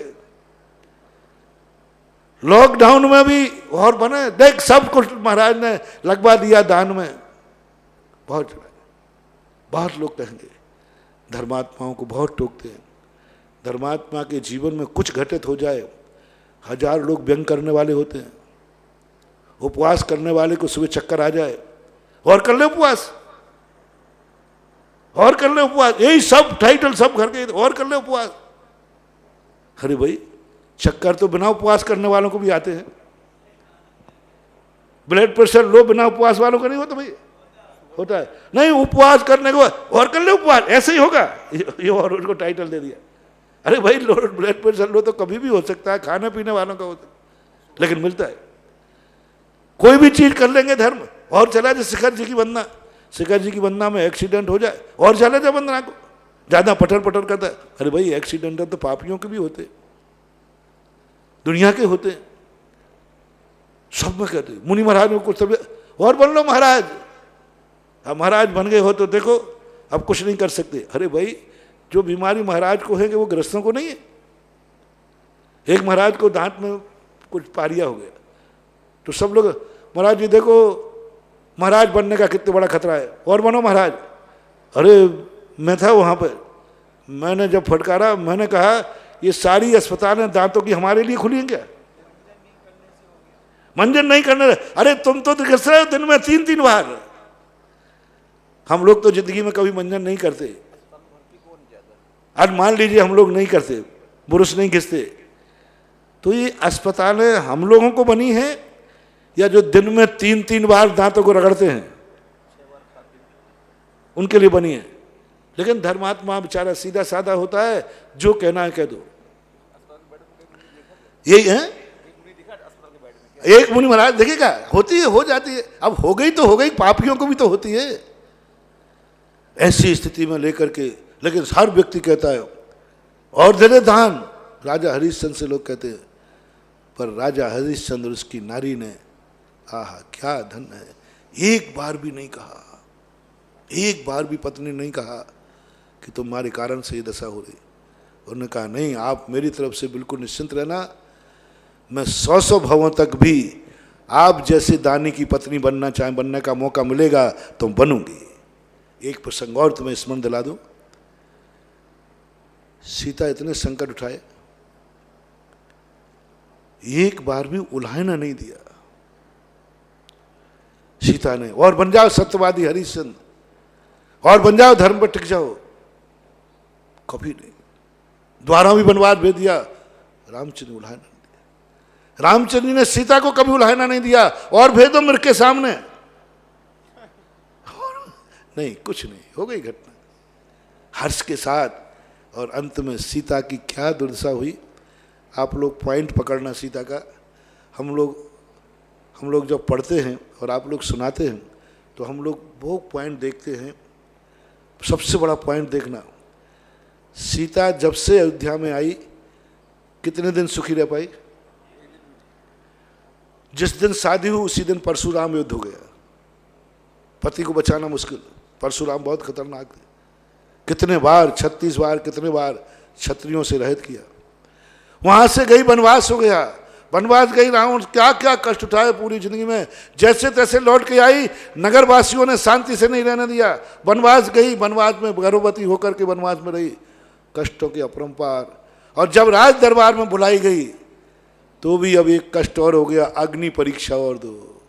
लॉकडाउन में भी और बने। देख सब कुछ महाराज ने लगवा दिया दान में। बहुत लोग कहेंगे, धर्मात्माओं को बहुत टोकते हैं। धर्मात्मा के जीवन में कुछ घटित हो जाए, 1000 लोग व्यंग करने वाले होते हैं। उपवास करने वाले को सुबह चक्कर आ जाए, और कर ले उपवास, और कर ले उपवास, यही सब टाइटल सब घर के, और कर ले उपवास। अरे भाई चक्कर तो बिना उपवास करने वालों को भी आते हैं। ब्लड प्रेशर लो बिना उपवास वालों का नहीं होता भाई, होता है। नहीं उपवास करने को और कर ले उपवास, ऐसे ही होगा, ये और उनको टाइटल दे दिया। अरे भाई ब्लड प्रेशर लो तो कभी भी हो सकता है, खाने पीने वालों का होता है, लेकिन मिलता है। कोई भी चीज कर लेंगे धर्म। और चला जाए शिखर जी की वंदना, शिखर जी की वंदना में एक्सीडेंट हो जाए और चला जाए वंदना को, ज्यादा पटर पटर करता है। अरे भाई एक्सीडेंट तो पापियों के भी होते, दुनिया के होते, सब में कहते। मुनि महाराज को कुछ सब और बन लो महाराज, अब महाराज बन गए हो तो देखो अब कुछ नहीं कर सकते। अरे भाई जो बीमारी महाराज को है वो गृहस्थों को नहीं है। एक महाराज को दांत में कुछ पारिया हो गया तो सब लोग, महाराज जी देखो महाराज बनने का कितने बड़ा खतरा है, और बनो महाराज। अरे मैं था वहां पर, मैंने जब फटकारा मैंने कहा ये सारी अस्पतालें दांतों की हमारे लिए खुली हैं क्या? मंजन नहीं करने। अरे तुम तो गृहस्थ हो दिन में 3-3 बार, हम लोग तो जिंदगी में कभी मंजन नहीं करते। आज मान लीजिए हम लोग नहीं करते, बुरुश नहीं घिसते, तो ये अस्पतालें हम लोगों को बनी है या जो दिन में 3-3 बार दांतों को रगड़ते हैं उनके लिए बनी है? लेकिन धर्मात्मा बेचारा सीधा साधा होता है, जो कहना है कह दो। यही है। एक मुनि महाराज देखिएगा, होती है, हो जाती है। अब हो गई तो हो गई, पापियों को भी तो होती है। ऐसी स्थिति में लेकर के, लेकिन हर व्यक्ति कहता है और दे दे दान। राजा हरिश्चंद्र से लोग कहते हैं, पर राजा हरिश्चंद्र उसकी नारी ने, आहा क्या धन है, एक बार भी नहीं कहा, एक बार भी पत्नी ने नहीं कहा कि तुम्हारे कारण से ये दशा हो रही। उन्होंने कहा नहीं, आप मेरी तरफ से बिल्कुल निश्चिंत रहना, मैं 100 भवों तक भी आप जैसे दानी की पत्नी बनना चाहे, बनने का मौका मिलेगा तो बनूंगी। एक प्रसंग और तुम्हें स्मरण दिला दूं। सीता इतने संकट उठाए, एक बार भी उल्हाना नहीं दिया सीता ने। और बन जाओ सत्यवादी हरिश्चंद्र, और बन जाओ धर्म पर टिक जाओ, कभी नहीं। द्वारा भी बनवाद भेज दिया, रामचंद्र ने उल्हाना नहीं दिया। रामचंद्र जी ने सीता को कभी उल्हाना नहीं दिया, और भेज दो मेरे के सामने, नहीं कुछ नहीं, हो गई घटना हर्ष के साथ। और अंत में सीता की क्या दुर्दशा हुई, आप लोग पॉइंट पकड़ना सीता का। हम लोग जब पढ़ते हैं और आप लोग सुनाते हैं तो हम लोग वो पॉइंट देखते हैं। सबसे बड़ा पॉइंट देखना, सीता जब से अयोध्या में आई कितने दिन सुखी रह पाई? जिस दिन शादी हुई उसी दिन परशुराम युद्ध हो गया। पति को बचाना मुश्किल, परशुराम बहुत खतरनाक थे। कितने बार, 36 बार, कितने बार क्षत्रियों से रहित किया। वहां से गई, वनवास हो गया, वनवास गई, रावण क्या क्या कष्ट उठाए पूरी जिंदगी में। जैसे तैसे लौट के आई, नगरवासियों ने शांति से नहीं रहने दिया। वनवास गई, वनवास में गर्भवती होकर के वनवास में रही, कष्टों की अपरंपार। और जब राज दरबार में बुलाई गई तो भी अब एक कष्ट और हो गया, अग्नि परीक्षा और दो।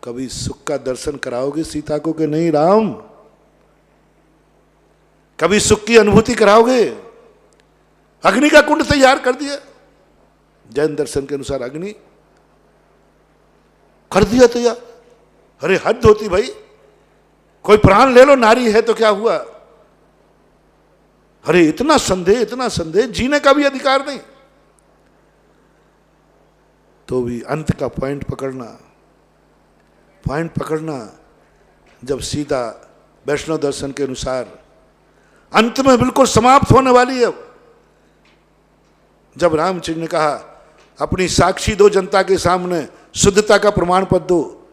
कभी सुख का दर्शन कराओगे सीता को कि नहीं राम? कभी सुख की अनुभूति कराओगे? अग्नि का कुंड तैयार कर दिया, जैन दर्शन के अनुसार अग्नि कर दिया तैयार। अरे हद होती भाई, कोई प्राण ले लो, नारी है तो क्या हुआ? अरे इतना संदेह, इतना संदेह, जीने का भी अधिकार नहीं। तो भी अंत का पॉइंट पकड़ना, जब सीता वैष्णव दर्शन के अनुसार अंत में बिल्कुल समाप्त होने वाली है। जब रामचंद्र ने कहा अपनी साक्षी दो जनता के सामने, शुद्धता का प्रमाण पत्र दो।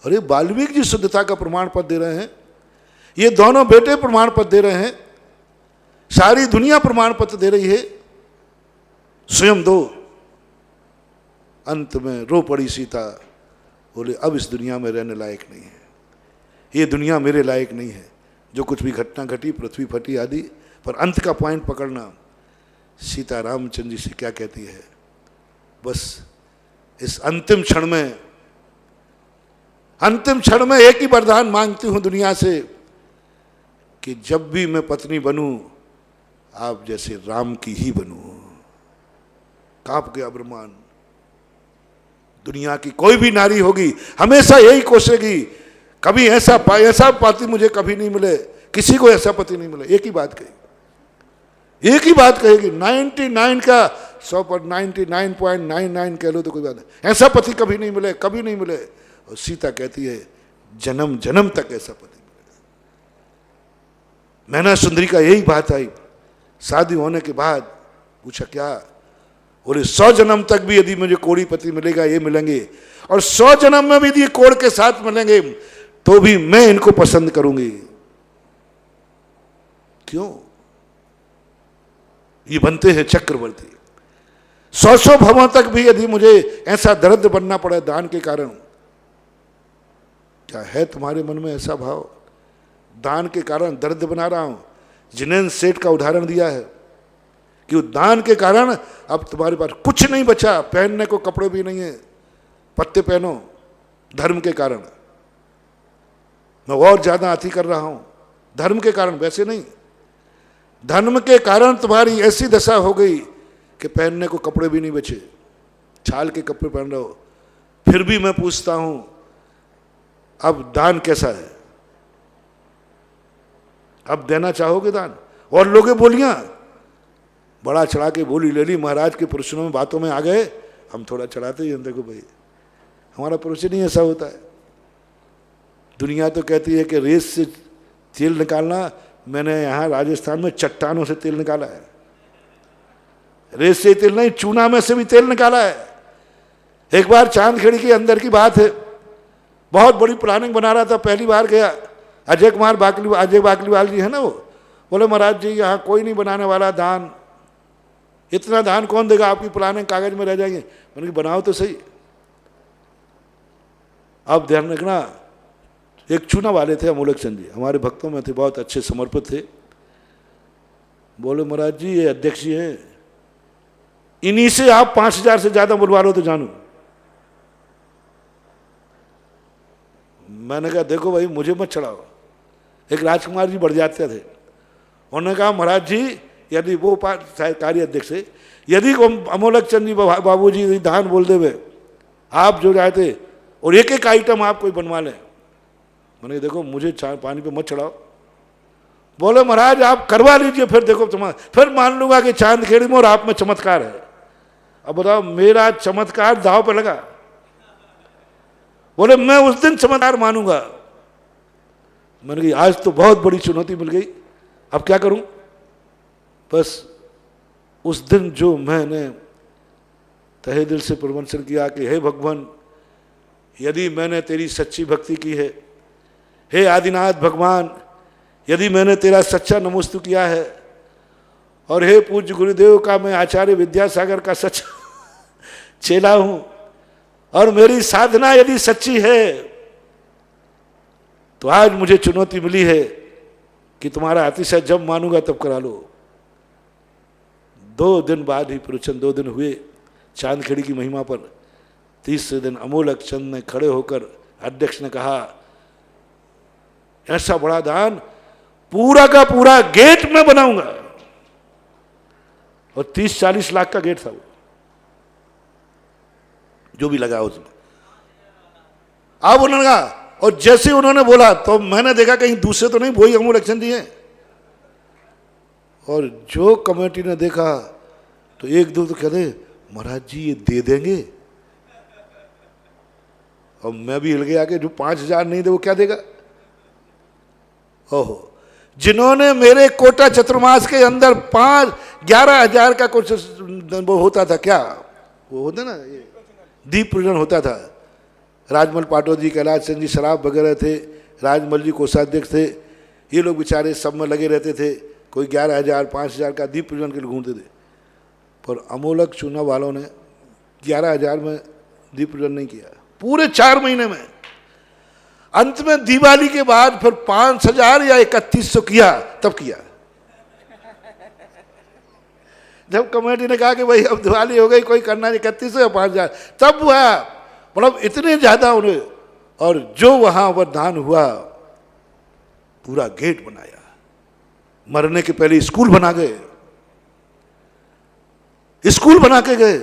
अरे वाल्मीकि जी शुद्धता का प्रमाण पत्र दे रहे हैं, ये दोनों बेटे प्रमाण पत्र दे रहे हैं, सारी दुनिया प्रमाण पत्र दे रही है, स्वयं दो। अंत में रो पड़ी सीता, बोले अब इस दुनिया में रहने लायक नहीं है, ये दुनिया मेरे लायक नहीं है। जो कुछ भी घटना घटी, पृथ्वी फटी आदि, पर अंत का पॉइंट पकड़ना। सीता रामचंद्र जी से क्या कहती है? बस इस अंतिम क्षण में एक ही वरदान मांगती हूं दुनिया से कि जब भी मैं पत्नी बनूं, आप जैसे राम की ही बनूं। कांप गया ब्रह्मांड। दुनिया की कोई भी नारी होगी हमेशा यही कोसेगी, कभी ऐसा पति मुझे कभी नहीं मिले, किसी को ऐसा पति नहीं मिले। एक ही बात कहेगी, 99 का 100 पर 99.99 कह लो तो कोई बात नहीं, ऐसा पति कभी नहीं मिले, कभी नहीं मिले। और सीता कहती है जन्म जन्म तक ऐसा पति मिले। मैना सुंदरी का यही बात आई। शादी होने के बाद पूछा क्या? बोले 100 जन्म तक भी यदि मुझे कोड़ी पति मिलेगा, ये मिलेंगे, और 100 जन्म में भी यदि कोड़ के साथ मिलेंगे तो भी मैं इनको पसंद करूंगी। क्यों? ये बनते हैं चक्रवर्ती। 100 भवों तक भी यदि मुझे ऐसा दरिद्र बनना पड़े दान के कारण, क्या है तुम्हारे मन में ऐसा भाव? दान के कारण दरिद्र बना रहा हूं। जिनेन्द्र सेठ का उदाहरण दिया है कि दान के कारण अब तुम्हारे पास कुछ नहीं बचा, पहनने को कपड़े भी नहीं है, पत्ते पहनो। धर्म के कारण मैं और ज्यादा अति कर रहा हूं, धर्म के कारण, वैसे नहीं। धर्म के कारण तुम्हारी ऐसी दशा हो गई कि पहनने को कपड़े भी नहीं बचे, छाल के कपड़े पहन रहे हो। फिर भी मैं पूछता हूं अब दान कैसा है? अब देना चाहोगे दान? और लोगे बोलियां, बड़ा चढ़ा के बोली ले ली, महाराज के प्रवचनों में बातों में आ गए, हम थोड़ा चढ़ाते ही हैं। देखो भाई हमारा प्रवचन ही ऐसा होता है। दुनिया तो कहती है कि रेत से तेल निकालना, मैंने यहाँ राजस्थान में चट्टानों से तेल निकाला है। रेत से तेल नहीं, चूना में से भी तेल निकाला है। एक बार चांदखेड़ी के अंदर की बात है, बहुत बड़ी प्लानिंग बना रहा था, पहली बार गया। अजय बाकलीवाल जी है ना, वो बोले महाराज जी यहाँ कोई नहीं बनाने वाला दान, इतना दान कौन देगा, आपकी प्लानिंग कागज में रह जाएंगे। मैंने कहा बनाओ तो सही। अब ध्यान रखना, एक चूना वाले थे अमोलक चंद जी, हमारे भक्तों में थे, बहुत अच्छे समर्पित थे। बोले महाराज जी ये अध्यक्ष जी हैं, इन्हीं से आप 5000 से ज्यादा बुलवा लो तो जानू। मैंने कहा देखो भाई मुझे मत चढ़ाओ। एक राजकुमार जी बढ़ जाते थे, उन्होंने कहा महाराज जी यदि वो कार्य अध्यक्ष है, यदि अमोलक चंद जी बाबू जी दान बोल देवे, आप जो चाहते और एक एक आइटम आप कोई बनवा लें। मैंने देखो मुझे पानी पे मत चढ़ाओ। बोले महाराज आप करवा लीजिए, फिर देखो तुम्हारा, फिर मान लूंगा कि चांदखेड़ी में और आप में चमत्कार है। अब बताओ मेरा चमत्कार दाव पे लगा। बोले मैं उस दिन चमत्कार मानूंगा। मैंने कहा आज तो बहुत बड़ी चुनौती मिल गई, अब क्या करूं? बस उस दिन जो मैंने तहे दिल से प्रवंचन किया कि हे भगवान, यदि मैंने तेरी सच्ची भक्ति की है, हे आदिनाथ भगवान, यदि मैंने तेरा सच्चा नमोस्तु किया है, और हे पूज्य गुरुदेव का मैं आचार्य विद्यासागर का सच्चा चेला हूं, और मेरी साधना यदि सच्ची है, तो आज मुझे चुनौती मिली है कि तुम्हारा अतिशय जब मानूंगा तब करा लो। 2 दिन बाद ही प्रवचन 2 दिन हुए चांदखेड़ी की महिमा पर। तीसरे दिन अमोलक चंद ने खड़े होकर अध्यक्ष ने कहा, ऐसा बड़ा दान पूरा का पूरा गेट में बनाऊंगा। और 30-40 लाख का गेट था वो, जो भी लगा उसमें। अब उन्होंने कहा, और जैसे उन्होंने बोला तो मैंने देखा कहीं दूसरे तो नहीं, वही अमोलक चंद जी हैं। और जो कमेटी ने देखा तो एक दो तो कहते, महाराज जी ये दे देंगे। और मैं भी हिल गया कि जो 5,000 नहीं दे वो क्या देगा। ओहो, जिन्होंने मेरे कोटा चतुर्मास के अंदर 11,000 का कुछ वो होता था, क्या वो होता ना, ये दीप पूजन होता था। राजमल पाटोद जी, कैलाश चंद जी शराब वगैरह थे, राजमल जी कोषाध्यक्ष थे, ये लोग बेचारे सब में लगे रहते थे। कोई 11,000 5,000 का दीप पूजन के लिए घूमते थे। पर अमोलक चुनाव वालों ने 11,000 में दीप पूजन नहीं किया, पूरे 4 महीने में। अंत में दिवाली के बाद फिर 5,000 या 3,100 किया, तब किया। जब कमेटी ने कहा कि भाई अब दिवाली हो गई, कोई करना नहीं, 3,100 या 5,000, तब हुआ। मतलब इतने ज्यादा उन्हें। और जो वहां वरदान हुआ, पूरा गेट बनाया, मरने के पहले स्कूल बना गए, स्कूल बना के गए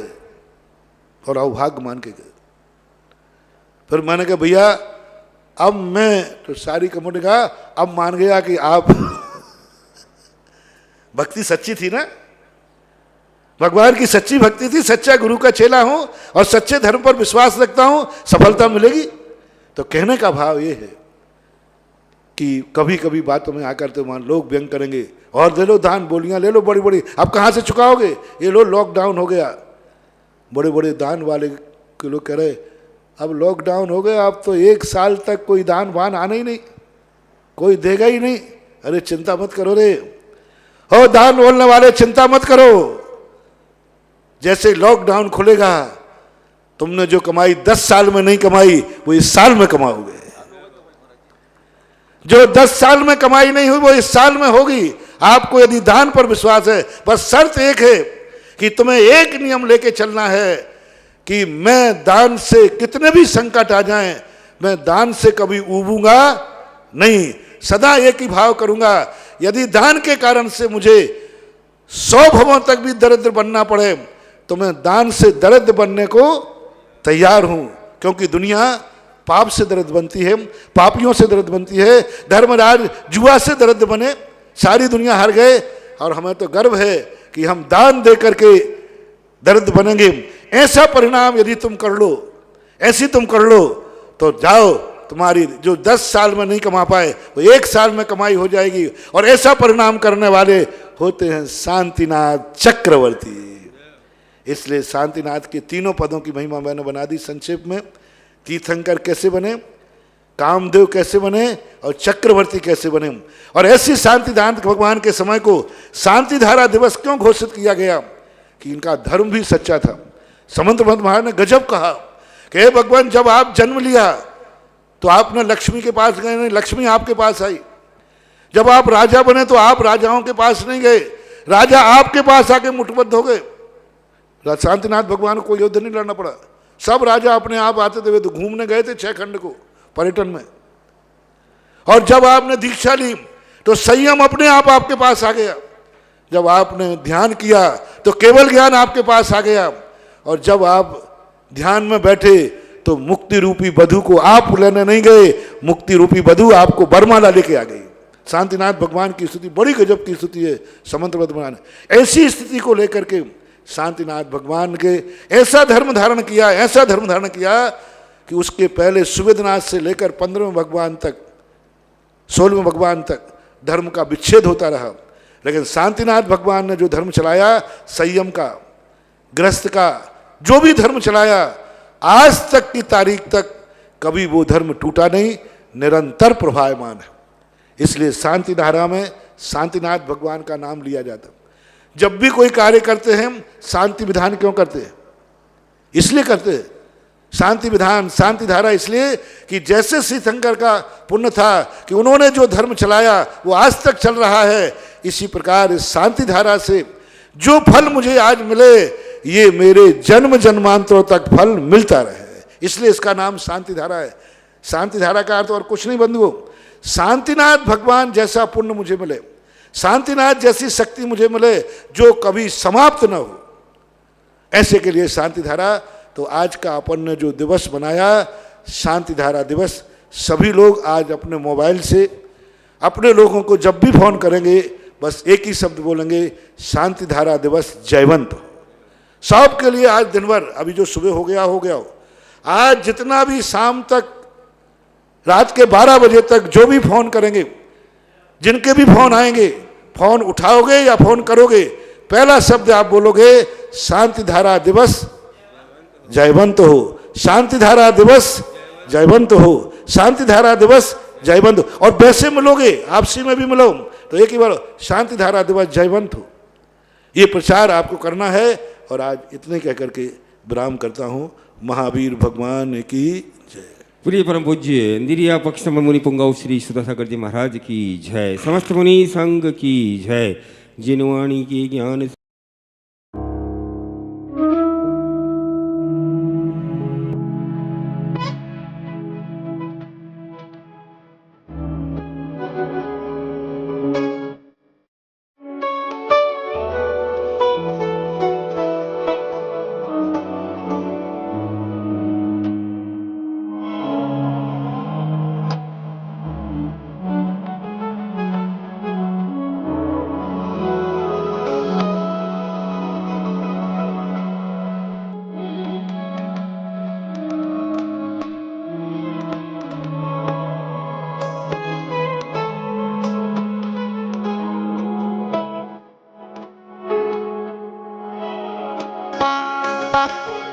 और अवभाग्य मान के गए। फिर मैंने कहा भैया अब मैं, तो सारी कमेटी कहा अब मान गया कि आप भक्ति सच्ची थी ना, भगवान की सच्ची भक्ति थी, सच्चा गुरु का चेला हूं और सच्चे धर्म पर विश्वास रखता हूं, सफलता मिलेगी। तो कहने का भाव ये है कि कभी कभी बातों में आकर तो मान लोग व्यंग करेंगे, और दे लो दान, बोलियां ले लो बड़ी बड़ी, अब कहाँ से चुकाओगे, ये लो लॉकडाउन हो गया। बड़े बड़े दान वाले के लोग कह रहे अब लॉकडाउन हो गया, अब तो 1 साल तक कोई दान वान आना ही नहीं, कोई देगा ही नहीं। अरे चिंता मत करो रे, हो दान बोलने वाले चिंता मत करो, जैसे लॉकडाउन खुलेगा तुमने जो कमाई 10 साल में नहीं कमाई वो इस साल में कमाओगे, जो 10 साल में कमाई नहीं हुई वो इस साल में होगी। आपको यदि दान पर विश्वास है, बस शर्त एक है कि तुम्हें एक नियम लेके चलना है कि मैं दान से कितने भी संकट आ जाएं, मैं दान से कभी ऊबूंगा नहीं, सदा एक ही भाव करूंगा। यदि दान के कारण से मुझे 100 भवों तक भी दरिद्र बनना पड़े तो मैं दान से दरिद्र बनने को तैयार हूं, क्योंकि दुनिया पाप से दरिद्र बनती है, पापियों से दरिद्र बनती है। धर्मराज जुआ से दरिद्र बने, सारी दुनिया हार गए, और हमें तो गर्व है कि हम दान दे करके दरिद्र बनेंगे। ऐसा परिणाम यदि तुम कर लो, ऐसी तुम कर लो, तो जाओ, तुम्हारी जो 10 साल में नहीं कमा पाए वो 1 साल में कमाई हो जाएगी। और ऐसा परिणाम करने वाले होते हैं शांतिनाथ चक्रवर्ती। इसलिए शांतिनाथ के 3 पदों की महिमा मैंने बना दी संक्षेप में। तीर्थंकर कैसे बने, कामदेव कैसे बने, और चक्रवर्ती कैसे बने। और ऐसी शांतिनाथ भगवान के समय को शांतिधारा दिवस क्यों घोषित किया गया कि इनका धर्म भी सच्चा था। समंतभद्र महाराज ने गजब कहा कि हे भगवान, जब आप जन्म लिया तो आपने लक्ष्मी के पास गए नहीं, लक्ष्मी आपके पास आई। जब आप राजा बने तो आप राजाओं के पास नहीं गए, राजा आपके पास आके मुठबद्ध हो गए। शांतिनाथ भगवान को युद्ध नहीं लड़ना पड़ा, सब राजा अपने आप आते थे, वे तो घूमने गए थे 6 खंड को पर्यटन में। और जब आपने दीक्षा ली तो संयम अपने आप आपके पास आ गया, जब आपने ध्यान किया तो केवल ज्ञान आपके पास आ गया, और जब आप ध्यान में बैठे तो मुक्ति रूपी बधू को आप लेने नहीं गए, मुक्ति रूपी बधू आपको बरमाला लेके आ गई। शांतिनाथ भगवान की स्तुति बड़ी गजब की स्तुति है। समंतभद्र महाराज ने ऐसी स्थिति को लेकर के शांतिनाथ भगवान के ऐसा धर्म धारण किया, ऐसा धर्म धारण किया कि उसके पहले सुवेदनाथ से लेकर 15वें भगवान तक, 16वें भगवान तक धर्म का विच्छेद होता रहा। लेकिन शांतिनाथ भगवान ने जो धर्म चलाया, संयम का, गृहस्थ का, जो भी धर्म चलाया, आज तक की तारीख तक कभी वो धर्म टूटा नहीं, निरंतर प्रभावमान है। इसलिए शांति धारा में शांतिनाथ भगवान का नाम लिया जाता। जब भी कोई कार्य करते हैं, शांति विधान क्यों करते हैं? इसलिए करते हैं शांति विधान, शांति धारा, इसलिए कि जैसे श्री शंकर का पुण्य था कि उन्होंने जो धर्म चलाया वो आज तक चल रहा है, इसी प्रकार इस शांति धारा से जो फल मुझे आज मिले, ये मेरे जन्म जन्मांतरों तक फल मिलता रहे, इसलिए इसका नाम शांति धारा है। शांति धारा का अर्थ और कुछ नहीं बंधुओं, शांतिनाथ भगवान जैसा पुण्य मुझे मिले, शांतिनाथ जैसी शक्ति मुझे मिले जो कभी समाप्त न हो, ऐसे के लिए शांति धारा। तो आज का अपन ने जो दिवस बनाया, शांति धारा दिवस, सभी लोग आज अपने मोबाइल से अपने लोगों को जब भी फोन करेंगे बस एक ही शब्द बोलेंगे, शांति धारा दिवस जयवंत हो। सबके लिए आज दिन भर, अभी जो सुबह हो गया हो, आज जितना भी शाम तक, रात के 12 बजे तक जो भी फोन करेंगे, जिनके भी फोन आएंगे, फोन उठाओगे या फोन करोगे, पहला शब्द आप बोलोगे शांति धारा दिवस जयवंत हो, शांति धारा दिवस जयवंत हो, शांति धारा दिवस जयवंत हो। और वैसे मिलोगे, आपसी में भी मिलो तो एक ही बार शांति धारा दिवस जयवंत हो, ये प्रचार आपको करना है। और आज इतने कह करके विराम करता हूँ। महावीर भगवान की जय। प्रिय परम पूज्य इंदिरिया पक्ष मुनि पुंगव श्री सुधासागर जी महाराज की जय। समस्त मुनि संघ की जय। जिनवाणी की ज्ञान Bye.